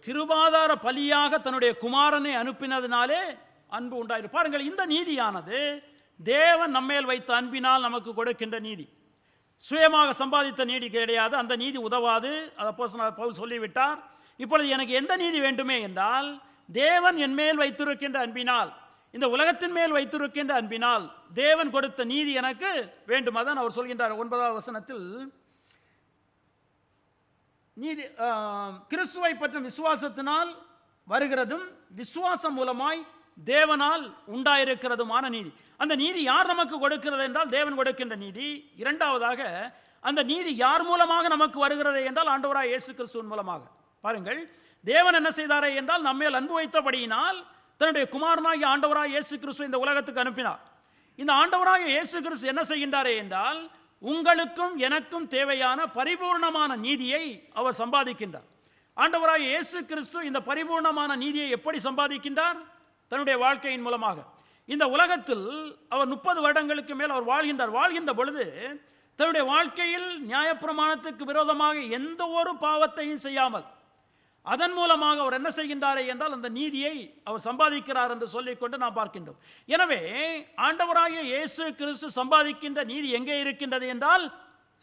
கிருபாதார பலியாக தன்னுடைய குமாரனை அனுப்பினதினாலே அன்பு உண்டாயிரு. பாருங்கள், இந்த நீதியானது தேவன் நம்மேல் வைத்த அன்பினால் நமக்கு கொடுக்கின்ற நீதி. சுயமாக சம்பாதித்த நீதி கிடையாது, அந்த நீதி உதவாது. அப்போஸ்தலனாகிய பவுல் சொல்லிவிட்டார். இப்பொழுது எனக்கு எந்த நீதி வேண்டுமே என்றால் தேவன் என் மேல் வைத்திருக்கின்ற அன்பினால், இந்த உலகத்தின் மேல் வைத்திருக்கின்ற அன்பினால் தேவன் கொடுத்த நீதி எனக்கு வேண்டும். அதான் அவர் சொல்கின்றார் 9வது வசனத்தில், நீதி கிறிஸ்துவை பற்றும் விசுவாசத்தினால் வருகிறதும் விசுவாசம் மூலமாய் தேவனால் உண்டாயிருக்கிறதுமான நீதி. அந்த நீதி யார் நமக்கு கொடுக்கிறது என்றால் தேவன் கொடுக்கின்ற நீதி. இரண்டாவதாக, அந்த நீதி யார் மூலமாக நமக்கு வருகிறது என்றால் ஆண்டவராய் இயேசு கிறிஸ்துவின் மூலமாக. பாருங்கள், தேவன் என்ன செய்தாரே என்றால் நம்மேல் அன்பு வைத்தபடியினால் தன்னுடைய குமாரனாகிய ஆண்டவராய் இயேசு கிறிஸ்து இந்த உலகத்துக்கு அனுப்பினார். இந்த ஆண்டவராகிய இயேசு கிறிஸ்து என்ன செய்கின்றாரே என்றால் உங்களுக்கும் எனக்கும் தேவையான பரிபூர்ணமான நீதியை அவர் சம்பாதிக்கின்றார். ஆண்டவராகிய இயேசு கிறிஸ்து இந்த பரிபூர்ணமான நீதியை எப்படி சம்பாதிக்கின்றார்? தன்னுடைய வாழ்க்கையின் மூலமாக. இந்த உலகத்தில் அவர் 30 வருடங்களுக்கு மேல் அவர் வாழ்கின்ற பொழுது தன்னுடைய வாழ்க்கையில் நியாயப்பிரமாணத்துக்கு விரோதமாக எந்த ஒரு பாவத்தையும் செய்யாமல் அதன் மூலமாக அவர் என்ன செய்கின்றாரே என்றால் அந்த நீதியை அவர் சம்பாதிக்கிறார் என்று சொல்லிக்கொண்டு நாம் பார்க்கின்றோம். எனவே ஆண்டவராகிய இயேசு கிறிஸ்து சம்பாதிக்கின்ற நீதி எங்கே இருக்கின்றது என்றால்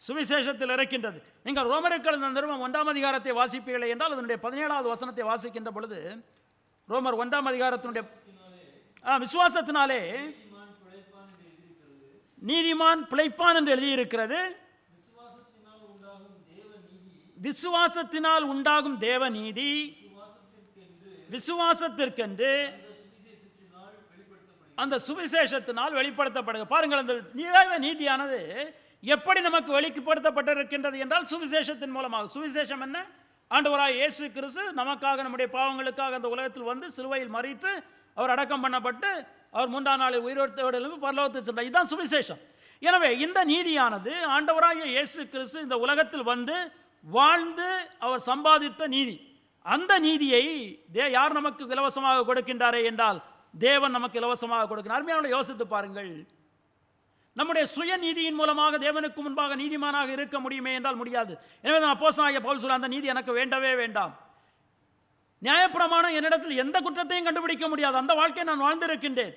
சுவிசேஷத்தில் இருக்கின்றது. நீங்கள் ரோமருக்கு எழுதின நிருபம் 1ஆம் அதிகாரத்தை வாசிப்பீர்கள் என்றால் அதனுடைய 17வது வசனத்தை வாசிக்கின்ற பொழுது ரோமர் 1ஆம் அதிகாரத்தினுடைய விசுவாசத்தினாலே நீதிமான் பிழைப்பான் என்று எழுதியிருக்கிறது. விசுவாசத்தினால் உண்டாகும் தேவ நீதி விசுவாசத்திற்கென்று அந்த சுவிசேஷத்தினால் வெளிப்படுத்தப்படுகிறது. பாருங்கள், அந்த தேவ நீதியானது எப்படி நமக்கு வெளிப்படுத்தப்பட்டிருக்கின்றது என்றால் சுவிசேஷத்தின் மூலமாக. சுவிசேஷம் என்ன? ஆண்டவராய் இயேசு கிறிஸ்து நமக்காக நம்முடைய பாவங்களுக்காக அந்த உலகத்தில் வந்து சிலுவையில் மரித்து அவர் அடக்கம் பண்ணப்பட்டு அவர் 3ஆம் நாளில் உயிரோடு எழும்பி பரலோகத்துக்கு சென்றார். இதுதான் சுவிசேஷம். எனவே இந்த நீதியானது ஆண்டவராகிய இயேசு கிறிஸ்து இந்த உலகத்தில் வந்து வாழ்ந்து அவர் சம்பாதித்த நீதி. அந்த நீதியை யார் நமக்கு இலவசமாக கொடுக்கின்றாரே என்றால் தேவன் நமக்கு இலவசமாக கொடுக்கிறார். அருமையானவர்களே, யோசித்து பாருங்கள். நம்முடைய சுய நீதியின் மூலமாக தேவனுக்கு முன்பாக நீதிமானாக இருக்க முடியுமே என்றால் முடியாது. எனவே தான் அப்போஸ்தலனாகிய பவுல் சொல்ல, அந்த நீதி எனக்கு வேண்டவே வேண்டாம். நியாயப்பிரமாணம் என்னிடத்தில் எந்த குற்றத்தையும் கண்டுபிடிக்க முடியாது. அந்த வாழ்க்கையை நான் வாழ்ந்திருக்கின்றேன்.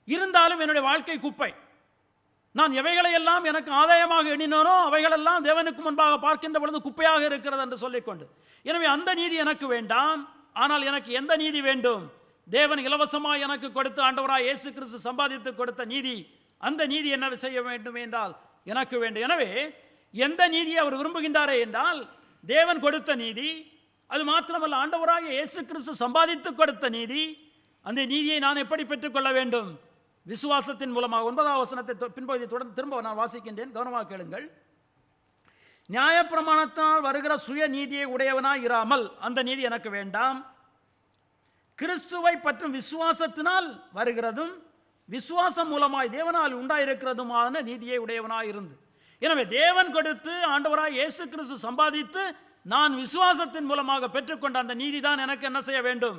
இருந்தாலும் என்னுடைய வாழ்க்கை குப்பை. நான் எவைகளையெல்லாம் எனக்கு ஆதாயமாக எண்ணினோ அவைகளெல்லாம் தேவனுக்கு முன்பாக பார்க்கின்ற பொழுது குப்பையாக இருக்கிறது என்று சொல்லிக்கொண்டு, எனவே அந்த நீதி எனக்கு வேண்டாம். ஆனால் எனக்கு எந்த நீதி வேண்டும்? தேவன் இலவசமாக எனக்கு கொடுத்து ஆண்டவராய் இயேசு கிறிஸ்து சம்பாதித்து கொடுத்த நீதி. அந்த நீதி என்ன செய்ய வேண்டும் என்றால் எனக்கு வேண்டும். எனவே எந்த நீதியை அவர் விரும்புகின்றாரே என்றால் தேவன் கொடுத்த நீதி, அது மாத்திரமல்ல, ஆண்டவராக இயேசு கிறிஸ்து சம்பாதித்து கொடுத்த நீதி, அந்த நீதியை நான் எப்படி பெற்றுக்கொள்ள வேண்டும்? விசுவாசத்தின் மூலமாக. 9ஆம் வசனத்தை பின்பகுதி தொடர்ந்து திரும்ப நான் வாசிக்கின்றேன், கவனமாக கேளுங்கள். நியாயப்பிரமாணத்தினால் வருகிற சுய நீதியை உடையவனாய் இராமல் அந்த நீதி எனக்கு வேண்டாம், கிறிஸ்துவை பற்றும் விசுவாசத்தினால் வருகிறதும் விசுவாசம் மூலமாய் தேவனால் உண்டாயிருக்கிறதுமான நீதியை உடையவனாய் இருந்து. எனவே தேவன் கொடுத்து ஆண்டவராய் இயேசு கிறிஸ்து சம்பாதித்து நான் விசுவாசத்தின் மூலமாக பெற்றுக்கொண்ட அந்த நீதி தான் எனக்கு என்ன செய்ய வேண்டும்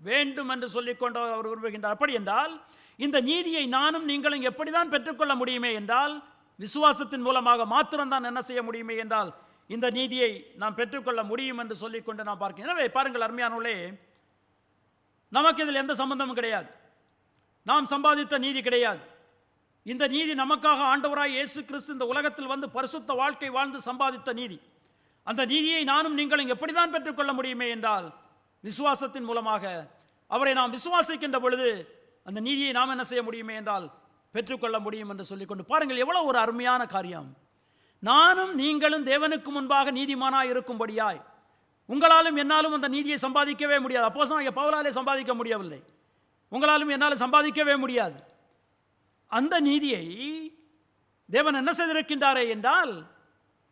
வேண்டும் என்று சொல்லிக்கொண்டு அவர் விரும்புகின்றார். அப்படி என்றால் இந்த நீதியை நானும் நீங்களும் எப்படிதான் பெற்றுக்கொள்ள முடியுமே என்றால் விசுவாசத்தின் மூலமாக மாத்திரம்தான் என்ன செய்ய முடியுமே என்றால் இந்த நீதியை நாம் பெற்றுக்கொள்ள முடியும் என்று சொல்லிக்கொண்டு நாம் பார்க்கிறோம். எனவே பாருங்கள் அருமையானவர்களே, நமக்கு இதில் எந்த சம்பந்தமும் கிடையாது, நாம் சம்பாதித்த நீதி கிடையாது. இந்த நீதி நமக்காக ஆண்டவராய் இயேசு கிறிஸ்து இந்த உலகத்தில் வந்து பரிசுத்த வாழ்க்கை வாழ்ந்து சம்பாதித்த நீதி. அந்த நீதியை நானும் நீங்களும் எப்படிதான் பெற்றுக்கொள்ள முடியுமே என்றால் விசுவாசத்தின் மூலமாக. அவரை நாம் விசுவாசிக்கின்ற பொழுது அந்த நீதியை நாம் என்ன செய்ய முடியுமே என்றால் பெற்றுக்கொள்ள முடியும் என்று சொல்லிக்கொண்டு பாருங்கள், எவ்வளவு ஒரு அருமையான காரியம். நானும் நீங்களும் தேவனுக்கு முன்பாக நீதிமானாய் இருக்கும்படியாய் உங்களாலும் என்னாலும் அந்த நீதியை சம்பாதிக்கவே முடியாது. அப்போஸ்தலனாகிய பவுலாலே சம்பாதிக்க முடியவில்லை, உங்களாலும் என்னால் சம்பாதிக்கவே முடியாது. அந்த நீதியை தேவன் என்ன செய்திருக்கின்றாரே என்றால்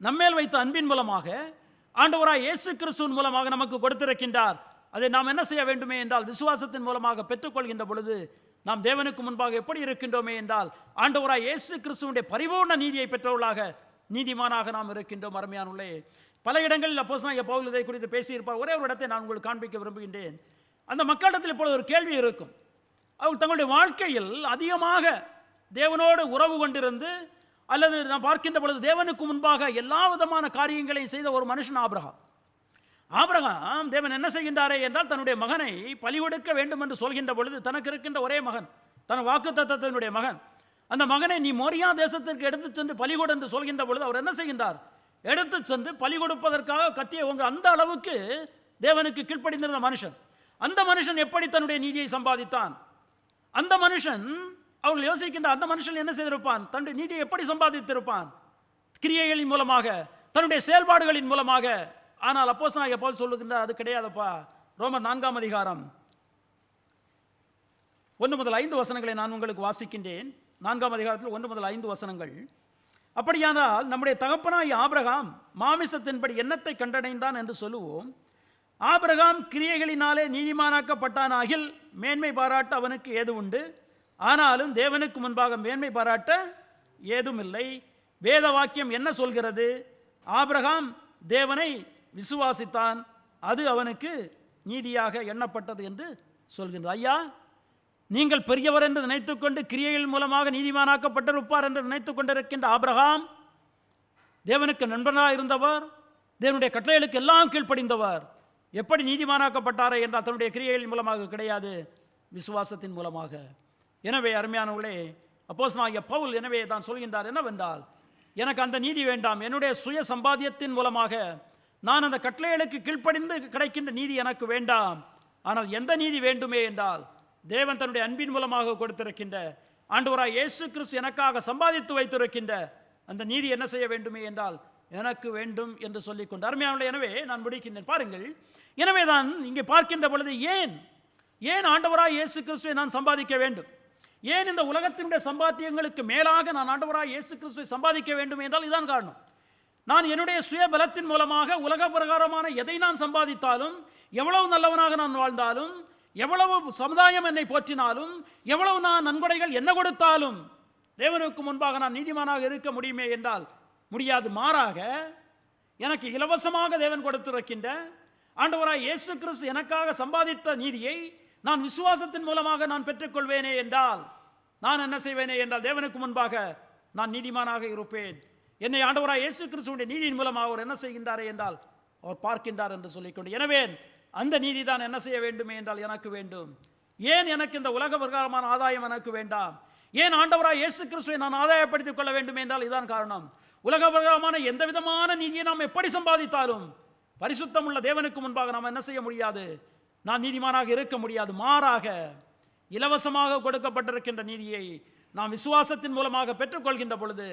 நம்மேல் வைத்த அன்பின் மூலமாக ஆண்டவராய் இயேசு கிறிஸ்துவின் மூலமாக நமக்கு கொடுத்திருக்கின்றார். அதை நாம் என்ன செய்ய வேண்டுமே என்றால் விசுவாசத்தின் மூலமாக பெற்றுக்கொள்கின்ற பொழுது நாம் தேவனுக்கு முன்பாக எப்படி இருக்கின்றோமே என்றால் ஆண்டவராய் இயேசு கிறிஸ்துவினுடைய பரிபூர்ண நீதியை பெற்றவர்களாக நீதிமானாக நாம் இருக்கின்றோம். அருமையானவர்களே, பல இடங்களில் அப்போஸ்தலனாகிய பவுல் இதை குறித்து பேசியிருப்பார். ஒரே ஒரு இடத்தை நான் உங்களுக்கு காண்பிக்க விரும்புகின்றேன். அந்த மக்களிடத்தில் இப்பொழுது ஒரு கேள்வி இருக்கும். அவர் தங்களுடைய வாழ்க்கையில் அதிகமாக தேவனோடு உறவு கொண்டிருந்து அல்லது நாம் பார்க்கின்ற பொழுது தேவனுக்கு முன்பாக எல்லா விதமான காரியங்களையும் செய்த ஒரு மனுஷன் ஆபிரகாம். ஆபிரகாம் தேவன் என்ன செய்கின்றாரே என்றால் தன்னுடைய மகனை பலி கொடுக்க வேண்டும் என்று சொல்கின்ற பொழுது தனக்கு இருக்கின்ற ஒரே மகன், தன் வாக்குத்தத்தத்தினுடைய மகன், அந்த மகனை நீ மோரியா தேசத்திற்கு எடுத்து சென்று பலி கொடு என்று சொல்கின்ற பொழுது அவர் என்ன செய்கின்றார்? எடுத்து சென்று பலி கொடுப்பதற்காக கத்தியை உங்க அந்த அளவுக்கு தேவனுக்கு கீழ்ப்படிந்திருந்த மனுஷன். அந்த மனுஷன் எப்படி தன்னுடைய நீதியை சம்பாதித்தான்? அந்த மனுஷன், அவர்கள் யோசிக்கின்ற அந்த மனுஷன் என்ன செய்திருப்பான்? தன்னுடைய நீதியை எப்படி சம்பாதித்திருப்பான்? கிரியைகளின் மூலமாக, தன்னுடைய செயல்பாடுகளின் மூலமாக. ஆனால் அப்போஸ்தலனாகிய பவுல் சொல்லுகின்றார், அது கிடையாதுப்பா. ரோமர் 4ஆம் அதிகாரம் 1 முதல் 5 வசனங்களை நான் உங்களுக்கு வாசிக்கின்றேன். 4ஆம் அதிகாரத்தில் 1 முதல் 5 வசனங்கள். அப்படியானால் நம்முடைய தகப்பனாகிய ஆபிரகாம் மாமிசத்தின்படி என்னத்தை கண்டடைந்தான் என்று சொல்லுவோம்? ஆபிரகாம் கிரியைகளினாலே நீதிமானாக்கப்பட்டானாகில் மேன்மை பாராட்ட அவனுக்கு ஏது உண்டு? ஆனாலும் தேவனுக்கு முன்பாக மேன்மை பாராட்ட ஏதும் இல்லை. வேத வாக்கியம் என்ன சொல்கிறது? ஆபிரகாம் தேவனை விசுவாசித்தான், அது அவனுக்கு நீதியாக எண்ணப்பட்டது என்று சொல்கின்றது. ஐயா, நீங்கள் பெரியவர் என்று நினைத்துக்கொண்டு கிரியைகள் மூலமாக நீதிமானாக்கப்பட்டிருப்பார் என்று நினைத்துக் கொண்டிருக்கின்ற ஆபிரகாம் தேவனுக்கு நண்பனாக இருந்தவர், தேவனுடைய கட்டளைகளுக்கு எல்லாம் கீழ்ப்படிந்தவர், எப்படி நீதிமானாக்கப்பட்டாரே என்றால் தன்னுடைய கிரியைகளின் மூலமாக கிடையாது, விசுவாசத்தின் மூலமாக. எனவே அருமையானவர்களே, அப்போஸ்தலனாகிய பவுல் எனவே தான் சொல்கின்றார் என்னவென்றால், எனக்கு அந்த நீதி வேண்டாம், என்னுடைய சுய சம்பாத்தியத்தின் மூலமாக நான் அந்த கட்டளைகளுக்கு கீழ்ப்படிந்து கிடைக்கின்ற நீதி எனக்கு வேண்டாம். ஆனால் எந்த நீதி வேண்டுமே என்றால் தேவன் தன்னுடைய அன்பின் மூலமாக கொடுத்திருக்கின்ற ஆண்டவராய் இயேசு கிறிஸ்து எனக்காக சம்பாதித்து வைத்திருக்கின்ற அந்த நீதி என்ன செய்ய வேண்டுமே என்றால் எனக்கு வேண்டும் என்று சொல்லிக்கொண்டு அருமையானவர்களே, எனவே நான் முடிக்கின்றேன். பாருங்கள், எனவே தான் இங்கே பார்க்கின்ற பொழுது ஏன் ஆண்டவராய் இயேசு கிறிஸ்துவை நான் சம்பாதிக்க வேண்டும்? ஏன் இந்த உலகத்தினுடைய சம்பாத்தியங்களுக்கு மேலாக நான் ஆண்டவராய் இயேசு கிறிஸ்துவை சம்பாதிக்க வேண்டும் என்றால் இதான் காரணம். நான் என்னுடைய சுய பலத்தின் மூலமாக உலக பிரகாரமான எதை நான் சம்பாதித்தாலும், எவ்வளவு நல்லவனாக நான் வாழ்ந்தாலும், எவ்வளவு சமுதாயம் என்னை போற்றினாலும், எவ்வளவு நான் நன்கொடைகள் என்ன கொடுத்தாலும் தேவனுக்கு முன்பாக நான் நீதிமானாக இருக்க முடியுமே என்றால் முடியாது. மாறாக எனக்கு இலவசமாக தேவன் கொடுத்திருக்கின்ற ஆண்டவராய் இயேசு கிறிஸ்து எனக்காக சம்பாதித்த நீதியை நான் விசுவாசத்தின் மூலமாக நான் பெற்றுக்கொள்வேனே என்றால் நான் என்ன செய்வேனே என்றால் தேவனுக்கு முன்பாக நான் நீதிமானாக இருப்பேன். என்னை ஆண்டவராய் இயேசு கிறிஸ்துவினுடைய நீதியின் மூலமாக அவர் என்ன செய்கின்றாரே என்றால் அவர் பார்க்கின்றார் என்று சொல்லிக்கொண்டு, எனவே அந்த நீதி தான் என்ன செய்ய வேண்டுமே என்றால் எனக்கு வேண்டும். ஏன் எனக்கு இந்த உலக பிரகாரமான ஆதாயம் எனக்கு வேண்டாம்? ஏன் ஆண்டவராய் இயேசு கிறிஸ்துவை நான் ஆதாயப்படுத்திக் கொள்ள வேண்டும் என்றால் இதுதான் காரணம். உலக பிரகாரமான எந்த விதமான நீதியை நாம் எப்படி சம்பாதித்தாலும் பரிசுத்தம் உள்ள தேவனுக்கு முன்பாக நாம் என்ன செய்ய முடியாது, நான் நீதிமானாக இருக்க முடியாது. மாறாக இலவசமாக கொடுக்கப்பட்டிருக்கின்ற நீதியை நாம் விசுவாசத்தின் மூலமாக பெற்றுக்கொள்கின்ற பொழுது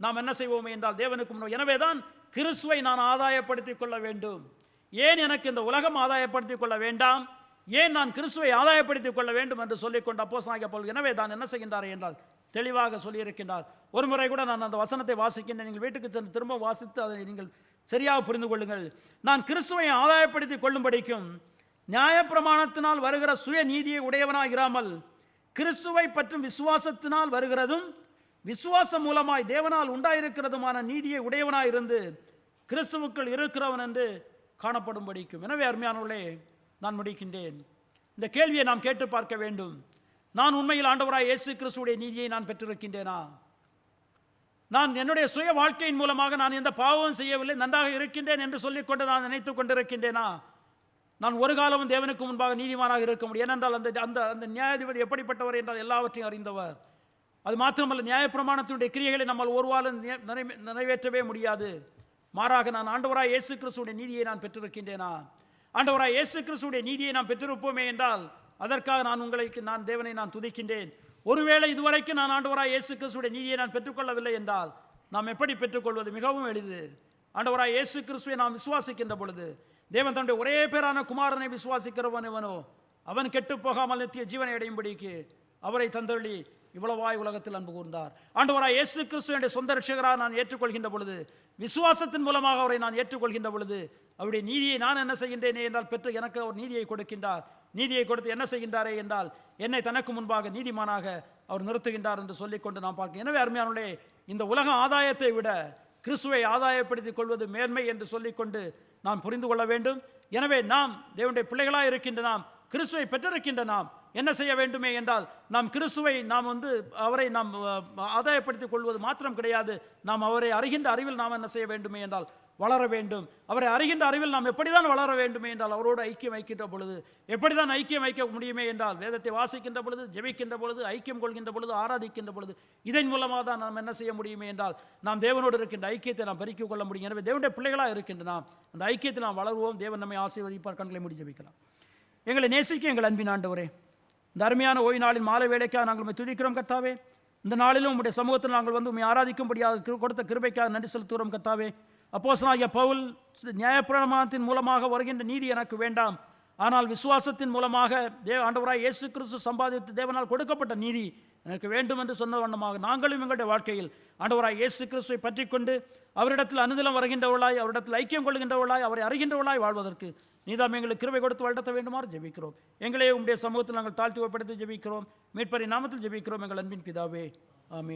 நாம் என்ன செய்வோமே என்றால் தேவனுக்கு முன்பாக. எனவே தான் கிறிஸ்துவை நான் ஆதாயப்படுத்திக் கொள்ள வேண்டும். ஏன் எனக்கு இந்த உலகம் ஆதாயப்படுத்திக் கொள்ள வேண்டாம், ஏன் நான் கிறிஸ்துவை ஆதாயப்படுத்திக் கொள்ள வேண்டும் என்று சொல்லிக்கொண்டு அப்போஸ்தலனாகிய பவுல் எனவே தான் என்ன செய்கின்றார் என்றால் தெளிவாக சொல்லியிருக்கின்றார். ஒரு முறை கூட நான் அந்த வசனத்தை வாசிக்கின்றேன், நீங்கள் வீட்டுக்கு சென்று திரும்ப வாசித்து அதை நீங்கள் சரியாக புரிந்து கொள்ளுங்கள். நான் கிறிஸ்துவை ஆதாயப்படுத்திக் கொள்ளும்படிக்கும் நியாயப்பிரமாணத்தினால் வருகிற சுய நீதியை உடையவனாக இராமல் கிறிஸ்துவை பற்றும் விசுவாசத்தினால் வருகிறதும் விசுவாசம் மூலமாய் தேவனால் உண்டாயிருக்கிறதுமான நீதியை உடையவனாய் இருந்து கிறிஸ்துவுக்குள் இருக்கிறவன் என்று காணப்படும்படிக்கும். எனவே அருமையானவர்களே, நான் முடிக்கின்றேன். இந்த கேள்வியை நாம் கேட்டு பார்க்க வேண்டும். நான் உண்மையில் ஆண்டவராய் இயேசு கிறிஸ்துவுடைய நீதியை நான் பெற்றிருக்கின்றேனா? நான் என்னுடைய சுய வாழ்க்கையின் மூலமாக நான் எந்த பாவமும் செய்யவில்லை, நன்றாக இருக்கின்றேன் என்று சொல்லிக்கொண்டு நான் நினைத்துக் கொண்டிருக்கின்றேனா? நான் ஒரு காலமும் தேவனுக்கு முன்பாக நீதிமானாக இருக்க முடியும். ஏனென்றால் அந்த அந்த அந்த நியாயாதிபதி எப்படிப்பட்டவர் என்றால் எல்லாவற்றையும் அறிந்தவர். அது மாத்திரமல்ல, நியாயப்பிரமாணத்தினுடைய கிரியைகளை நம்மால் ஒருவாலும் நிறைவேற்றவே முடியாது. மாறாக நான் ஆண்டவராய் இயேசு கிறிஸ்துவுடைய நீதியை நான் பெற்றிருக்கின்றேனா? ஆண்டவராய் இயேசு கிறிஸ்துவுடைய நீதியை நான் பெற்றிருப்போமே என்றால் அதற்காக நான் தேவனை நான் துதிக்கின்றேன். ஒருவேளை இதுவரைக்கும் நான் ஆண்டவராய் இயேசு கிறிஸ்துவுடைய நீதியை நான் பெற்றுக்கொள்ளவில்லை என்றால் நாம் எப்படி பெற்றுக்கொள்வது? மிகவும் எளிது. ஆண்டவராய் இயேசு கிறிஸ்துவை நாம் விசுவாசிக்கின்ற பொழுது, தேவன் தன்னுடைய ஒரே பேரான குமாரனை விசுவாசிக்கிறவன் எவனோ அவன் கெட்டு போகாமல் நித்திய ஜீவனை அடையும்படிக்கு அவரை தந்தள்ளி இவ்வளவாய் உலகத்தில் அன்பு கூர்ந்தார். ஆண்டவராய் இயேசு கிறிஸ்துவினுடைய சொந்த ரட்சகராக நான் ஏற்றுக்கொள்கின்ற பொழுது, விசுவாசத்தின் மூலமாக அவரை நான் ஏற்றுக்கொள்கின்ற பொழுது, அவருடைய நீதியை நான் என்ன செய்கின்றேனே என்றால் பெற்று எனக்கு அவர் நீதியை கொடுக்கின்றார். நீதியை கொடுத்து என்ன செய்கின்றாரே என்றால் என்னை தனக்கு முன்பாக நீதிமானாக அவர் நிறுத்துகின்றார் என்று சொல்லிக்கொண்டு நாம் பார்க்கிறோம். எனவே அருமையானவர்களே, இந்த உலக ஆதாயத்தை விட கிறிஸ்துவை ஆதாயப்படுத்திக் கொள்வது மேன்மை என்று சொல்லிக்கொண்டு நாம் புரிந்து கொள்ள வேண்டும். எனவே நாம் தேவனுடைய பிள்ளைகளாக இருக்கின்ற நாம், கிறிஸ்துவை பெற்றிருக்கின்ற நாம் என்ன செய்ய வேண்டுமே என்றால், நாம் கிறிஸ்துவை அவரை நாம் ஆதாயப்படுத்திக் கொள்வது மாத்திரம் கிடையாது, நாம் அவரை அறிகின்ற அறிவில் நாம் என்ன செய்ய வேண்டுமே என்றால் வளர வேண்டும். அவரை அறிகின்ற அறிவில் நாம் எப்படிதான் வளர வேண்டுமே என்றால் அவரோடு ஐக்கியம் வைக்கின்ற பொழுது, எப்படிதான் ஐக்கியம் வைக்க முடியுமே என்றால் வேதத்தை வாசிக்கின்ற பொழுது, ஜெபிக்கின்ற பொழுது, ஐக்கியம் கொள்கின்ற பொழுது, ஆராதிக்கின்ற பொழுது, இதன் மூலமாக தான் நாம் என்ன செய்ய முடியுமே என்றால் நாம் தேவனோடு இருக்கின்ற ஐக்கியத்தை நாம் பெருக்கிக் கொள்ள முடியும். எனவே தேவனுடைய பிள்ளைகளாக இருக்கின்ற நாம் அந்த ஐக்கியத்தில் நாம் வளருவோம். தேவன் நம்மை ஆசீர்வதிப்பார். கண்களை மூடி ஜெபிக்கலாம். எங்களை நேசிக்க எங்கள் அன்பின் ஆண்டவரே, இந்த அருமையான ஓய்வு நாளின் மாலை வேலைக்காக நாங்கள் உம்மை துதிக்கிறோம் கர்த்தாவே. இந்த நாளிலும் உம்முடைய சமூகத்தில் நாங்கள் உம்மை ஆராதிக்கும்படியாக கொடுத்த கிருபைக்காக நன்றி செலுத்துகிறோம் கர்த்தாவே. அப்போஸ்தலனாகிய பவுல் நியாயப்பிரமாணத்தின் மூலமாக வருகின்ற நீதி எனக்கு வேண்டாம், ஆனால் விசுவாசத்தின் மூலமாக ஆண்டவராய் இயேசு கிறிஸ்து சம்பாதித்து தேவனால் கொடுக்கப்பட்ட நீதி எனக்கு வேண்டும் என்று சொன்ன வண்ணமாக நாங்களும் எங்களுடைய வாழ்க்கையில் ஆண்டவராய் இயேசு கிறிஸ்துவை பற்றி கொண்டு அவரிடத்தில் அனுதினம் வருகின்றவர்களாய், அவரிடத்தில் ஐக்கியம் கொள்கின்றவர்களாய், அவரை அறிகின்றவர்களாய் வாழ்வதற்கு நீதாம் எங்களுக்கு கிருபை கொடுத்து வளர்த்த வேண்டுமாறு ஜெபிக்கிறோம். எங்களே உம்முடைய சமூகத்தில் நாங்கள் தாழ்த்தி ஒப்படைத்து ஜெபிக்கிறோம். மீட்பரின் நாமத்தில் ஜெபிக்கிறோம் எங்கள் அன்பின் பிதாவே, ஆமென்.